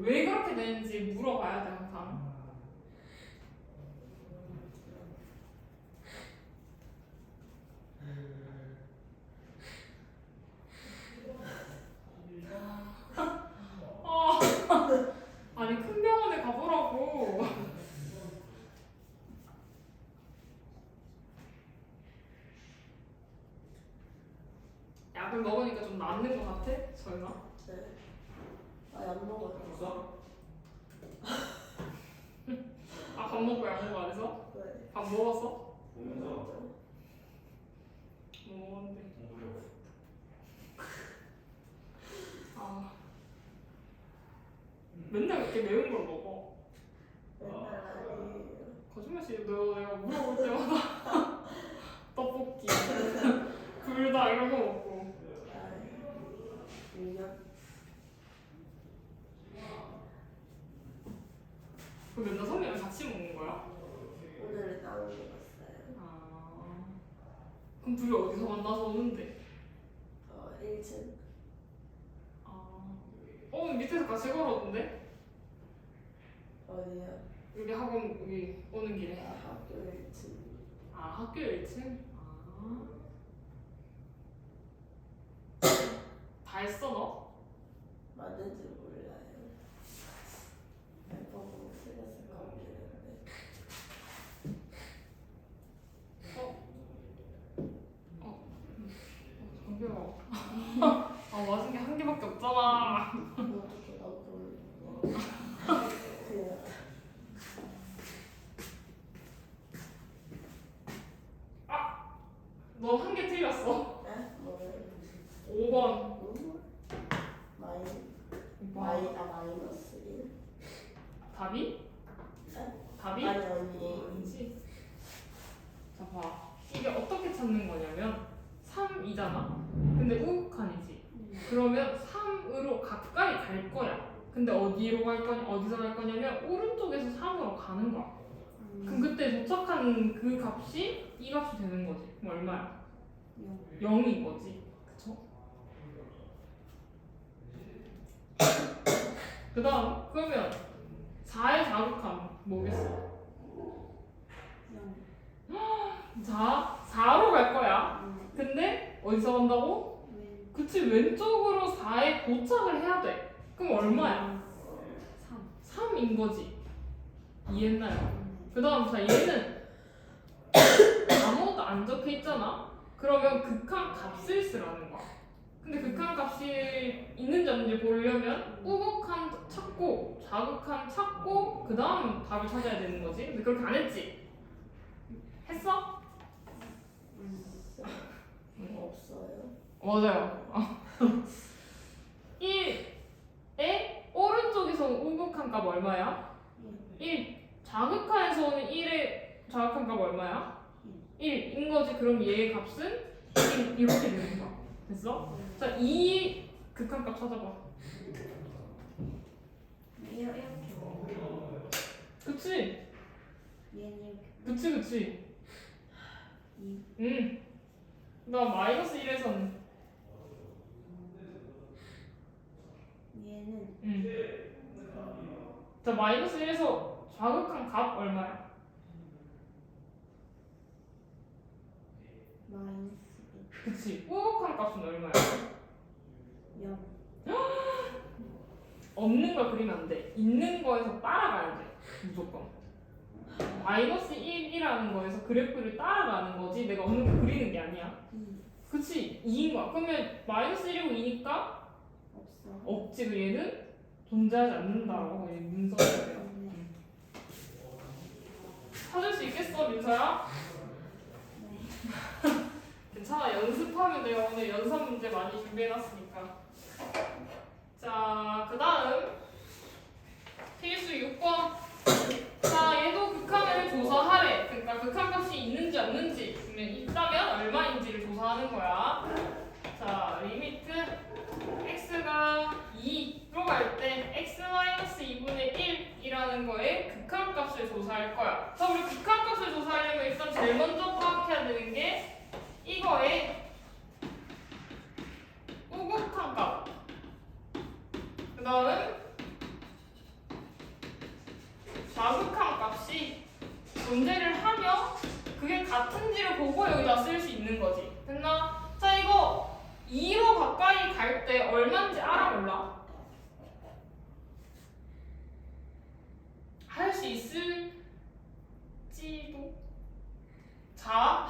왜 그렇게 되는지 물어봐야 돼 항상. 아니 큰 병원에 가보라고. 약을 먹으니까 좀 낫는 것 같아? 설마? 네. 안 먹었어. 밥 먹고 약 먹어 안 해서? 네. 밥 먹었어? 먹었죠. 뭐 먹었는데? 맨날 이렇게 매운 걸 먹어. 맨날 아니에요. 거짓말이지. 내가 물어볼 때마다 떡볶이, 불닭 이런 거 먹고. 그럼 맨날 선배랑 같이 먹는 거야? 오늘은 안 먹었어요. 그럼 둘이 어디서 만나서 오는데? 1층. 밑에서 같이 걸어오던데? 어디요? 여기 학원 여기 오는 길에. 학교 1층. 아, 학교 1층? 아. 다 했어, 너? 맞는지 몰라요. 앨범 틀렸을 것 같긴 한데. 정규야. 아, 맞은 게 한 개밖에 없잖아. 어떻게 나도 모르겠네. 큰일 났다. 너 한 개 틀렸어. 에? 뭐를? 5번. 마이너스 1? 답이? 에? 답이? 아니 언니. 아니지. 자, 봐. 이게 어떻게 찾는 거냐면 3이잖아. 근데 우극한이지. 그러면 3으로 가까이 갈 거야. 근데 어디로 갈 거냐? 어디서 갈 거냐면 오른쪽에서 3으로 가는 거야. 그럼 그때 도착한 그 값이 이 값이 되는 거지. 그럼 얼마야? 0인 거지. 그쵸? 그 다음, 그러면 4의 자극함 뭐겠어? 자, 4로 갈 거야. 근데 어디서 간다고? 그치, 왼쪽으로 4에 도착을 해야 돼. 그럼 얼마야? 3인 거지. 이해했나요? 그 다음, 자, 얘는 아무것도 안 적혀 있잖아? 그러면 극한 값을 쓰라는 거야. 근데 극한 값이 있는지 없는지 보려면 우극한 찾고 좌극한 찾고 그 다음 답을 찾아야 되는 거지. 근데 그렇게 안 했지? 했어? 없어요. 맞아요. 1에 오른쪽에서 우극한 값 얼마야? 1. 좌극한에서 오는 1의 좌극한 값 얼마야? 1인 거지. 그럼 얘의 값은 1 이렇게 되는 거야. 됐어? 자, 2 극한값 찾아봐. 이렇게 그치? 얘는 그치. 이 나 마이너스 1에서는 얘는 자, 마이너스 1에서 좌극한 값 얼마야? 마이너스 그치? 우극한 값은 얼마야? 0 없는 걸 그리면 안 돼. 있는 거에서 따라가야 돼. 무조건. 마이너스 1이라는 거에서 그래프를 따라가는 거지 내가 없는 거 그리는 게 아니야. 2 그치? 2인 거야. 그러면 마이너스 1이고 2니까 없어. 없지. 그 얘는 존재하지 않는다라고 얘 문서야 돼요. 찾을 수 있겠어, 민서야? 괜찮아. 연습하면 돼요. 오늘 연습 문제 많이 준비해놨으니까. 자, 그 다음 필수 6번. 자, 얘도 극한을 조사하래. 그러니까 극한값이 있는지 없는지, 그러면 있다면 얼마인지를 조사하는 거야. 자, 리미트 x가 2로 갈 때 x-2분의 1이라는 거에 극한값을 조사할 거야. 자, 우리 극한값을 조사하려면 일단 제일 먼저 파악해야 되는 게 이거의 우극한 값. 그 다음 좌극한 값이 존재를 하며 그게 같은지를 보고 여기다 쓸 수 있는 거지. 됐나? 자, 이거 2로 가까이 갈 때 얼마인지 알아 몰라? 할 수 있을지도? 자,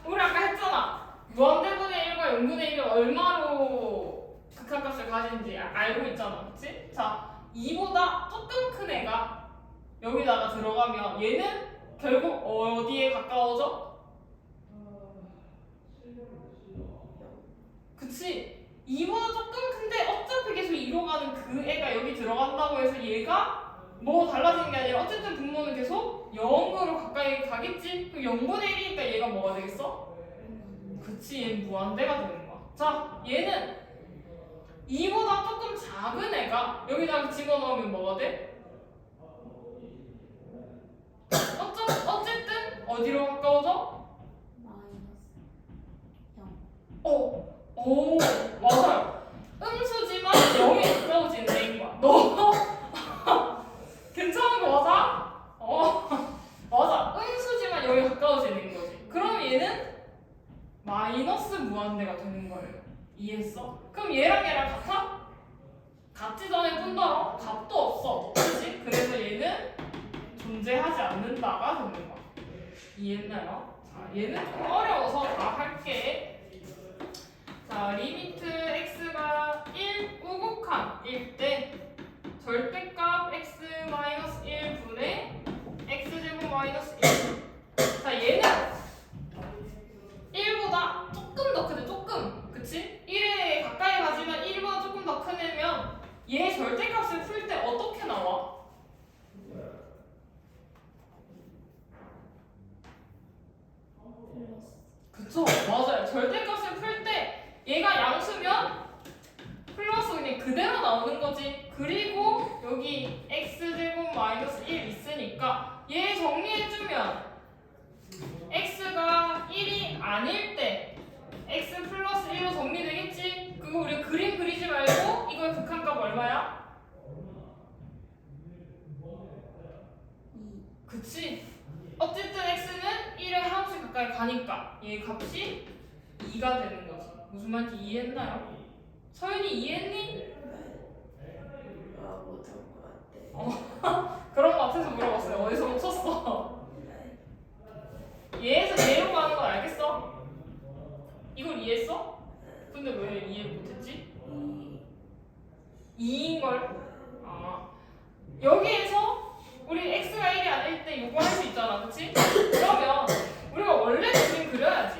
우리 아까 했잖아. 무한대분의 1과 0분의 1이 얼마로 극한값을 가지는지 알고 있잖아. 그치? 자, 2보다 조금 큰 애가 여기다가 들어가면 얘는 결국 어디에 가까워져? 그치? 2보다 조금 큰데 어차피 계속 2로 가는 그 애가 여기 들어간다고 해서 얘가 뭐 달라지는 게 아니라 어쨌든 분모는 계속 0으로 가까이 가겠지? 그럼 0분의 1이니까 얘가 뭐가 되겠어? 그치, 얘는 무한대가 되는 거야. 자, 얘는 2보다 조금 작은 애가 여기다가 집어넣으면 뭐가 돼? 어쨌든 어디로 가까워져? 마이너스 0 오, 맞아요. 음수지만 0에 가까워지는 애인 거야. 너 괜찮은 거 맞아? 맞아. 음수지만 0에 가까워지는 거지. 이해했나요? 자, 얘는 좀 어려워서 다 할게. 자, 리미트 x가 1 우극한일 때 절대값 x-1분의 x제곱 마이너스 1. 자, 얘는 1보다 조금 더 크네, 조금. 그치? 1에 가까이 가지만 1보다 조금 더 큰 애면 얘 절대값을 풀 때 어떻게 나와? 그쵸? 맞아요. 절대값을 풀 때 얘가 양수면 플러스 그냥 그대로 나오는 거지. 그리고 여기 x제곱 마이너스 1 있으니까 얘 정리해주면 x가 1이 아닐 때 x 플러스 1로 정리되겠지? 그거 우리 그림 그리지 말고 이거의 극한값 얼마야? 2. 그치? 어쨌든 x는 1의 한수 가까이 가니까 얘 값이 2가 되는 거지. 무슨 말인지 이해했나요? 서윤이 이해했니? 아 못한 것 같아. 그런 거 같아서 물어봤어요. 어디서 멈췄어? 네. 얘에서 얘로 가는 건 알겠어? 이걸 이해했어? 근데 왜 이해 못했지? 2인걸. 아, 여기에서 우리 x가 1이 아닐 때 요거 할 수 있잖아, 그치? 그러면 우리가 원래 그림 그려야지.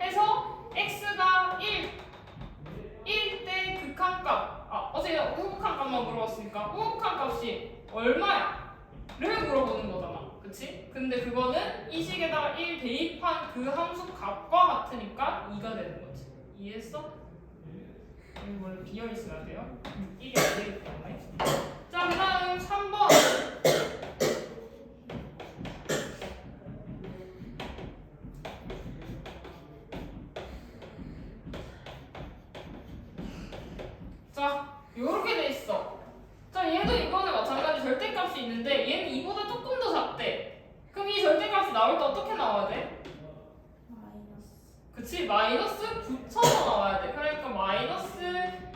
해서 x가 1일 때 극한값. 어제 우극한값만 물어봤으니까 우극한값이 얼마야? 를 물어보는 거잖아, 그치? 근데 그거는 이 식에다가 1 대입한 그 함수 값과 같으니까 2가 되는 거지. 이해했어? 여기 원래 비어있어야 돼요. 이게 안 되기 때문에. 자, 그 다음 3번. 자, 요렇게 돼 있어. 자, 얘도 이번에 마찬가지 절대값이 있는데 얘는 이보다 조금 더 작대. 그럼 이 절대값이 나올 때 어떻게 나와야 돼? 마이너스. 그치? 마이너스 붙여서 나와야 돼. 그러니까 마이너스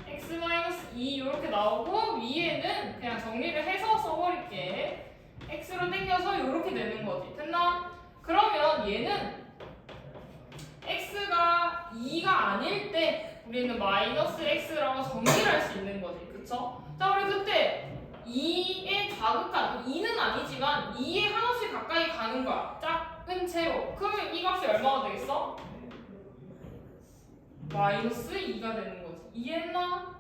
x 마이너스 2 이렇게 나오고 위에는 그냥 정리를 해서 써버릴게. x로 당겨서 이렇게 되는 거지. 됐나? 그러면 얘는 x가 2가 아닐 때 우리는 마이너스 x라고 정리를 할 수 있는 거지. 그쵸? 자, 우리 그때 2의 좌극한 2는 아니지만 2의 하나씩 가까이 가는 거야. 작은 채로. 그러면 이 값이 얼마가 되겠어? 마이너스 2가 되는 거지. 이해했나?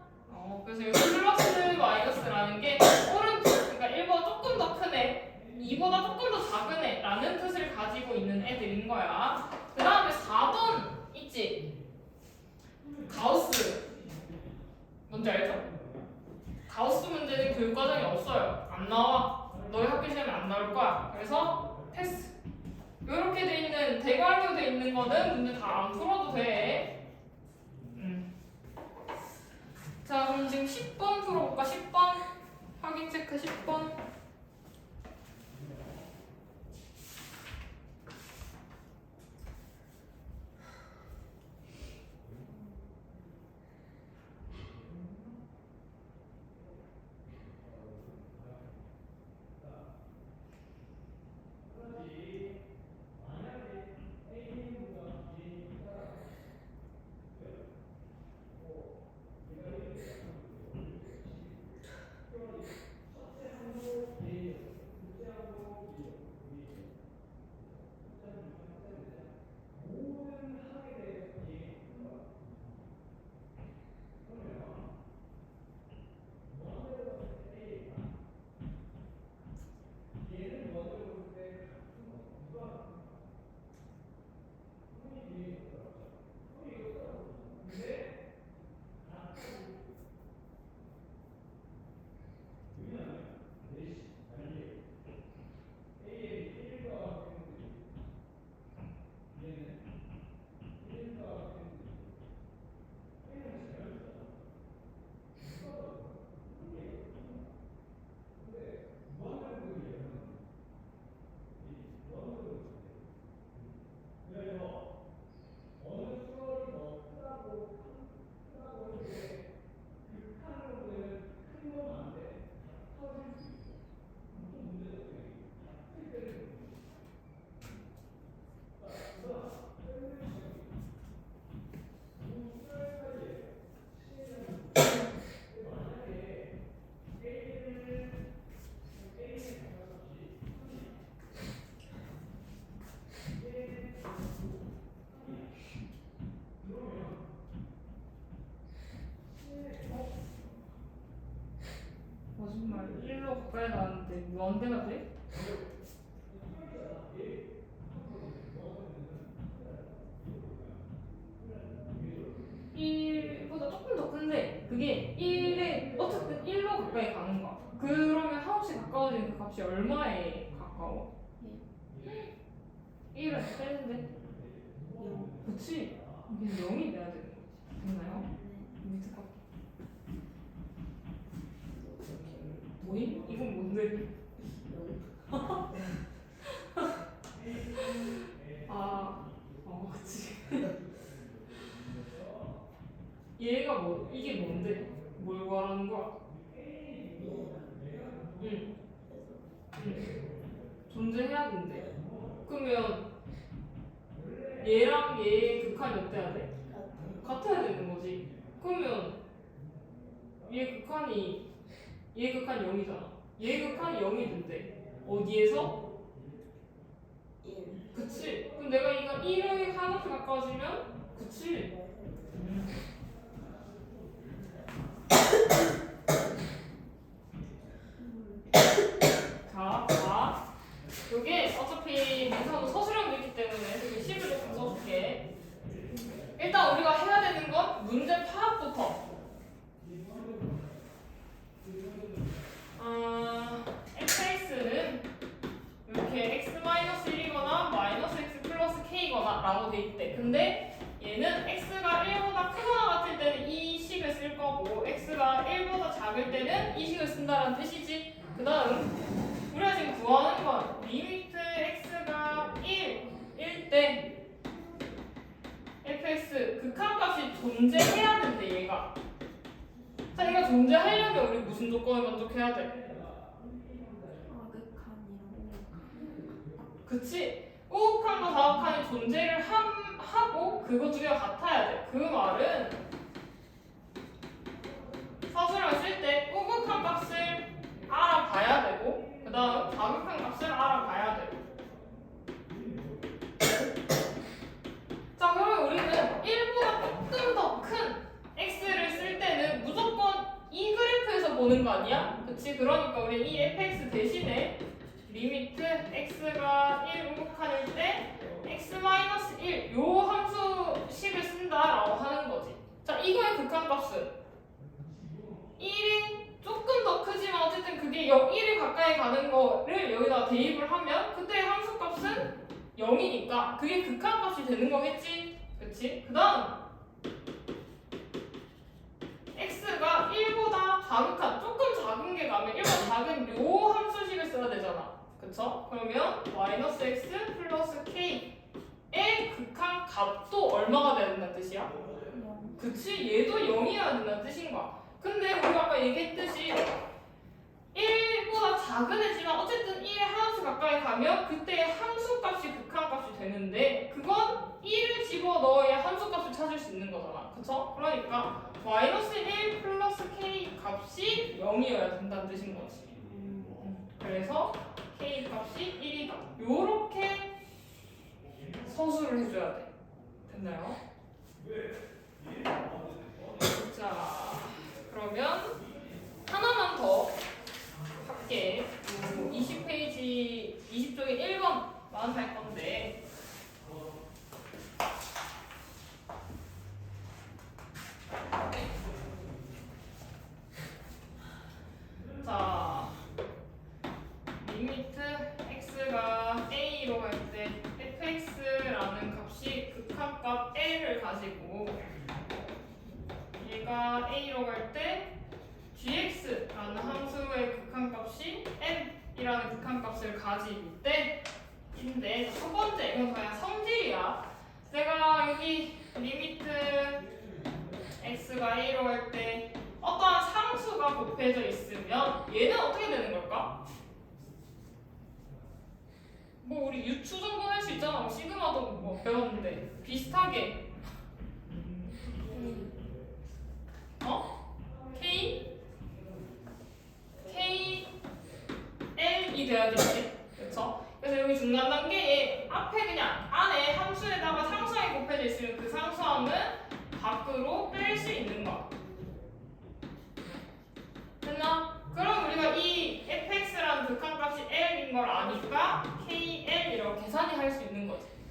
그래서 여기 플러스 마이너스라는 게 오른쪽, 그러니까 1보다 조금 더 큰 애, 2보다 조금 더 작은 애라는 뜻을 가지고 있는 애들인 거야. 그 다음에 4번 있지? 가우스. 뭔지 알죠? 가우스 문제는 교육과정이 없어요. 안 나와. 너희 학교 시험에 안 나올 거야. 그래서 패스. 이렇게 돼 있는, 대괄호 돼 있는 거는 문제 다 안 풀어도 돼. 자, 그럼 지금 10번 풀어볼까? 10번 확인 체크 10번. 정말 1로 가까이 가는데 무한대가 돼? 1보다 조금 더 큰데 그게 1에 어쨌든 1로 가까이 가는 거야. 그러면 한없이 가까워지는 그 값이 얼마에 가까워? 1은 떼는데? 그치? 이게 0이 돼야 되는 거지. 됐나요? 밑에 거. 뭐임? 이건 뭔데? 그치. 얘가 뭐, 이게 뭔데? 뭘 구하라는 거야? 응. 존재해야 된대. 그러면 얘랑 얘의 극한이 어때야 돼? 같아야 되는 거지. 그러면 얘 극한이 0이잖아. 얘 극한이 0이 된대. 어디에서? 1. 그치. 그럼 내가 이거 1의 하나씩 가까워지면 그치. 자, 요게 어차피 민서도 서술형도 있기 때문에 되게 식을 조금 써줄게. 일단 우리가 해야 되는 건 문제 파악부터. fx는 이렇게 x-1이거나 -x 플러스 k거나 라고 돼 있대. 근데 얘는 x가 1보다 크거나 같을 때는 이 식을 쓸 거고 x가 1보다 작을 때는 이 식을 쓴다는 뜻이지. 그 다음 우리가 지금 구하는 건 리미트 x가 1일 때 fx 극한값이 존재해야 되는데 얘가 자 얘가 존재하려면 우리 무슨 조건을 만족해야 돼? 그치? 우극한과 다극한이 존재를 하고 그거 두 개가 같아야 돼. 그 말은 서술형을 쓸 때 우극한 값을 알아봐야 되고 그 다음 다극한 값을 알아봐야 되고 자 그러면 우리는 1보다 조금 더 큰 x를 쓸 때는 무조건 이 그래프에서 보는 거 아니야? 그치? 그러니까 우리는 이 fx 대신에 리미트 x가 1 우극한일 때 x-1 요 함수식을 쓴다라고 하는 거지. 자 이거의 극한값은 1이 조금 더 크지만 어쨌든 그게 1에 가까이 가는 거를 여기다가 대입을 하면 그때의 함수값은 0이니까 그게 극한값이 되는 거겠지? 그치? 그 다음 x가 1보다 다극한 조금 작은 게 가면 1보다 작은 요 함수식을 써야 되잖아. 그쵸? 그러면 -x 플러스 k의 극한 값도 얼마가 돼야 된다는 뜻이야? 그치? 얘도 0이어야 된다는 뜻인 거야. 근데 우리가 아까 얘기했듯이 1보다 작은 애지만 어쨌든 1에 하나씩 가까이 가면 그때의 함수값이 극한값이 되는데 그건 1을 집어넣어야 함수값을 찾을 수 있는 거잖아. 그쵸? 그러니까 -1 플러스 k 값이 0이어야 된다는 뜻인 거지. 그래서 k 값이 1이다. 요렇게 서술을 해줘야 돼. 됐나요? 자, 그러면 하나만 더 할게. 20페이지 20쪽에 1번만 할 건데 자 리미트 x가 a로 갈 때 fx라는 값이 극한값 a를 가지고 얘가 a로 갈 때 gx라는 함수의 극한값이 m이라는 극한값을 가질 때인데 첫 번째 이건 그냥 성질이야. 내가 여기 리미트 x가 a로 갈 때 어떠한 상수가 곱해져 있으면 얘는 어떻게 되는 걸까? 뭐 우리 유추 정도 할 수 있잖아. 뭐 시그마도 뭐 배웠는데 비슷하게 L이 돼야겠지. 그쵸? 그래서 여기 중간 단계에 앞에 그냥 안에 함수에다가 상수항이 곱해져 있으면 그 상수항은 밖으로 뺄 수 있는 거야. 됐나? 그럼 우리가 이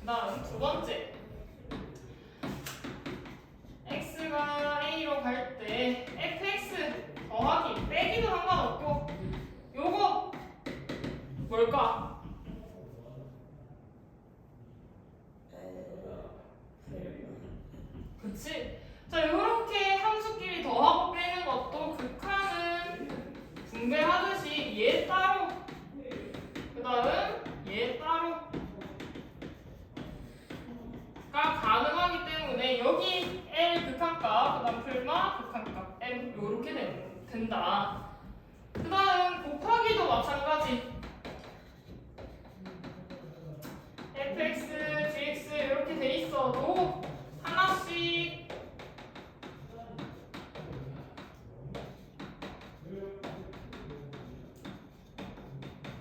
그 다음 두 번째, x가 a로 갈 때 fx 더하기 빼기도 상관없고 요거 뭘까? 그치? 자, 요렇게 함수끼리 더하고 빼는 것도 극한은 분배하듯이 얘 따로, 그 다음 얘 따로가 가능하기 때문에 여기 L 극한값, 그 다음 풀마 극한값 M 요렇게 된다. 그 다음 곱하기도 마찬가지. fx, gx 이렇게 돼 있어도 하나씩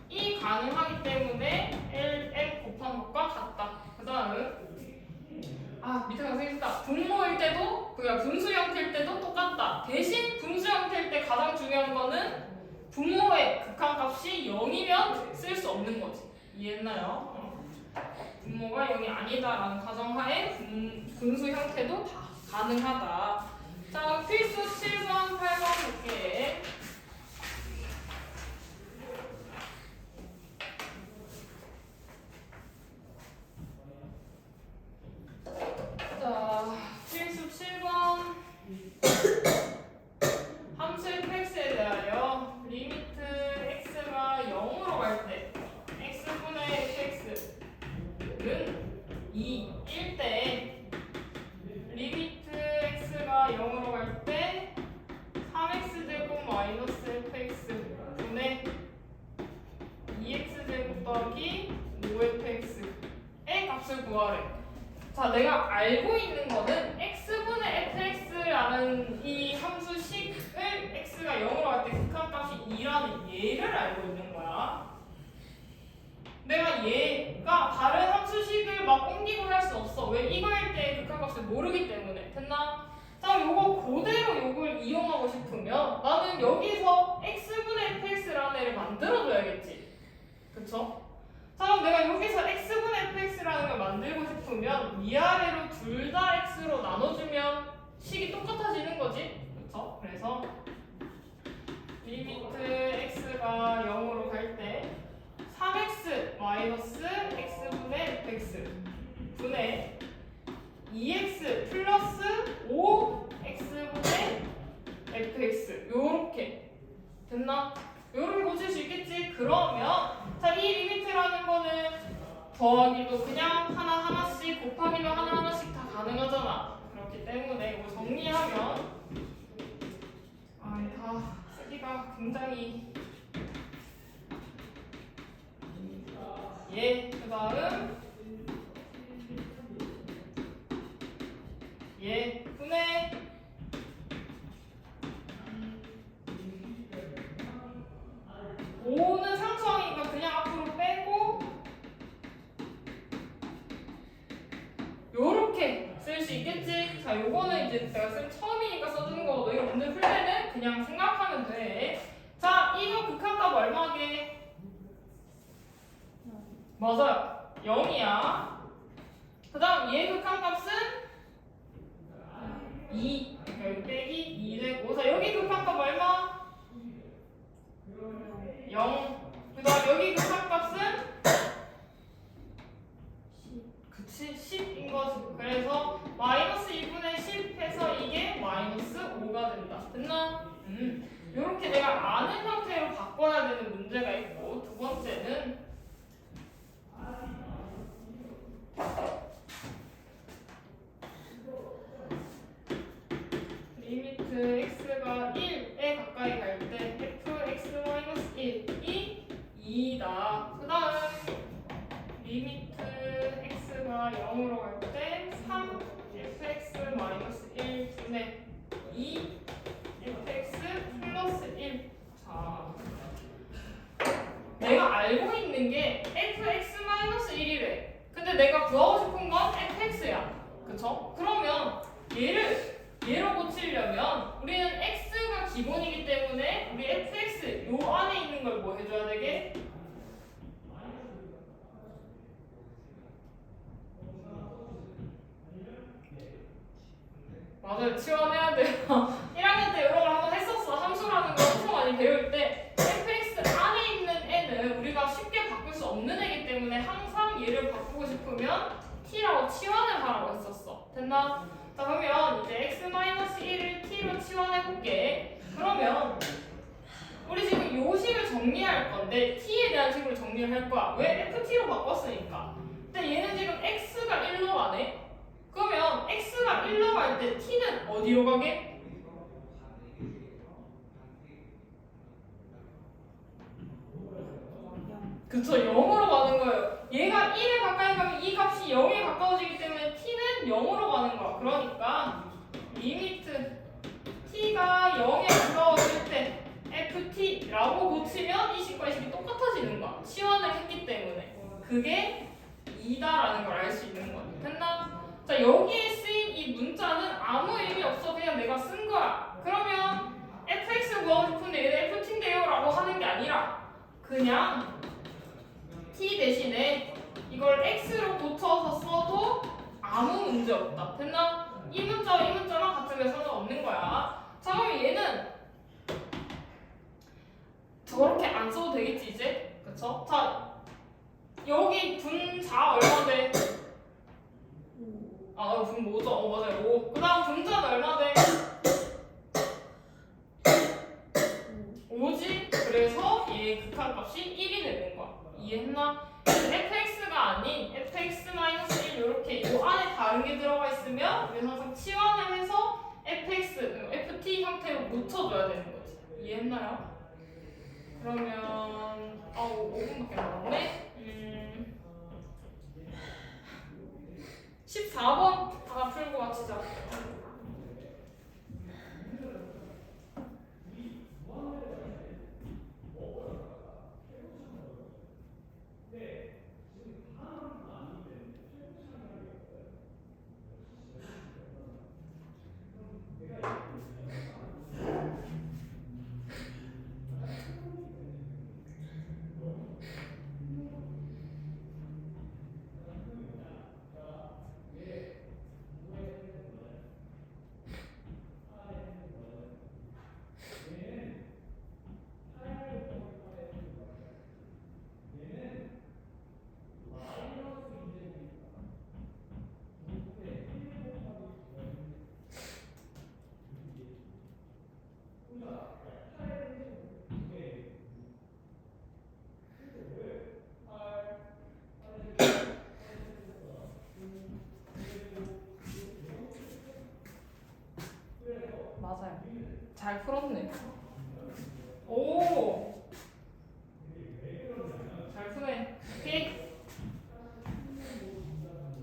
이 가능하기 때문에 L, M 곱한 것과 같다. 그 다음 밑에 가서 있다. 분모일 때도 그냥 분수 형태일 때도 똑같다. 대신 분수 형태일 때 가장 중요한 거는 분모의 극한값이 0이면 쓸 수 없는 거지. 이해했나요? 분모가 0이 아니다라는 가정하에 분수 형태도 다 가능하다. 자, 필수 7번, 8번 볼게. 자, 필수 7번. 함수 fx에 대하여 리미트 x가 0으로 갈 때 x분의 fx는 2일 때 리미트 x가 0으로 갈 때 3x제곱 마이너스 fx분의 2x제곱 더하기 5fx의 값을 구하래. 자, 내가 알고 있는 거는 x분의 fx라는 이 함수식을 x가 0으로 갈 때 극한값이 2라는 얘를 알고 있는 거야. 내가 얘가 다른 함수식을 막 옮기고 할 수 없어. 왜? 이거일 때 극한값을 모르기 때문에. 됐나? 자, 요거 그대로 요걸 이용하고 싶으면 나는 여기서 x분의 fx라는 애를 만들어줘야겠지. 그쵸? 자, 그럼 내가 여기서 x분의 fx라는 걸 만들고 싶으면 위아래로 둘 다 x로 나눠주면 식이 똑같아지는 거지. 그쵸? 그래서 리미트 x가 0으로 갈 때 3x 마이너스 x분의 fx 분의 2x 플러스 5x분의 fx 요렇게 됐나? 요렇게 고칠 수 있겠지? 그러면 자, 이 리미트라는 거는 더하기도 그냥 하나하나씩 곱하기도 하나하나씩 다 가능하잖아. 그렇기 때문에 이거 정리하면 다 쓰기가 굉장히 그 다음 분의 5는 상수항이니까 그냥 앞으로 빼고 요렇게 쓸 수 있겠지? 자, 요거는 이제 내가 쓴 처음이니까 써주는 거고 너희가 문제 풀 때는 그냥 생각하면 돼. 자, 이거 극한값 얼마게? 맞아요. 0이야. 그 다음 얘 극한값은 2. 그러니까 여기 빼기 2 되고. 자, 여기 극한값 얼마? 0. 그 다음 여기 극한값은? 그치, 10인 거지. 그래서 마이너스 2분의 10 해서 이게 마이너스 5가 된다. 됐나? 요렇게 내가 아는 형태로 바꿔야 되는 문제가 있고, 두 번째는 리미트 x가 1에 가까이 갈 때 fx-1이 2다. 그 다음 리미트 x가 0으로 갈 때 3fx-1 분의 2 fx 플러스 1. 자, 내가 알고 있는 게 fx-1이래. 근데 내가 구하고 싶은 건 fx야. 그쵸? 그러면 얘로 고치려면 우리는 x가 기본이기 때문에 우리 fx 요 안에 있는 걸 뭐 해줘야 되게? 맞아요. 치환해야 돼요. 1학년 때 이런 걸 한번 했었어. 함수라는 걸 엄청 많이 배울 때 fx 안에 있는 애는 우리가 쉽게 바꿀 수 없는 애기 때문에 항상 얘를 바꾸고 싶으면 t라고 치환을 하라고 했었어. 됐나? 자 그러면 이제 x-1을 t로 치환해볼게. 그러면 우리 지금 요 식을 정리할 건데 t에 대한 식으로 정리를 할 거야. 왜? ft로 바꿨으니까. 근데 얘는 지금 x가 1로 가네? 그러면 x가 1로 갈 때 t는 어디로 가게? 그쵸, 0으로 가는 거예요. 얘가 1에 가까이 가면 이 값이 0에 가까워지기 때문에 t는 0으로 가는 거야. 그러니까 리미트 t가 0에 가까워질 때 ft라고 고치면 이 식과 이 식이 똑같아지는 거야. 치환을 했기 때문에. 그게 2다라는 걸 알 수 있는 거야. 됐나? 자, 여기에 쓰인 이 문자는 아무 의미 없어. 그냥 내가 쓴 거야. 그러면 fx 구하고 싶은데 얘는 ft인데요 라고 하는 게 아니라 그냥 t 대신에 이걸 x로 고쳐서 써도 아무 문제 없다. 됐나? 이 문자와 이 문자랑 같으면 상관없는 거야. 자, 그럼 얘는 저렇게 안 써도 되겠지 이제? 그쵸? 자, 여기 분자 얼마 돼? 아, 분 5죠? 맞아요. 5. 그 다음 분자는 얼마 돼? 5지? 그래서 얘 극한값이 1이 되는 거야. 이해했나? fx가 아닌 fx-1 이렇게 요 안에 다른 게 들어가 있으면 우리는 항상 치환을 해서 fx, ft 형태로 묻혀줘야 되는 거지. 이해했나요? 그러면 5분밖에 안 남았네. 14번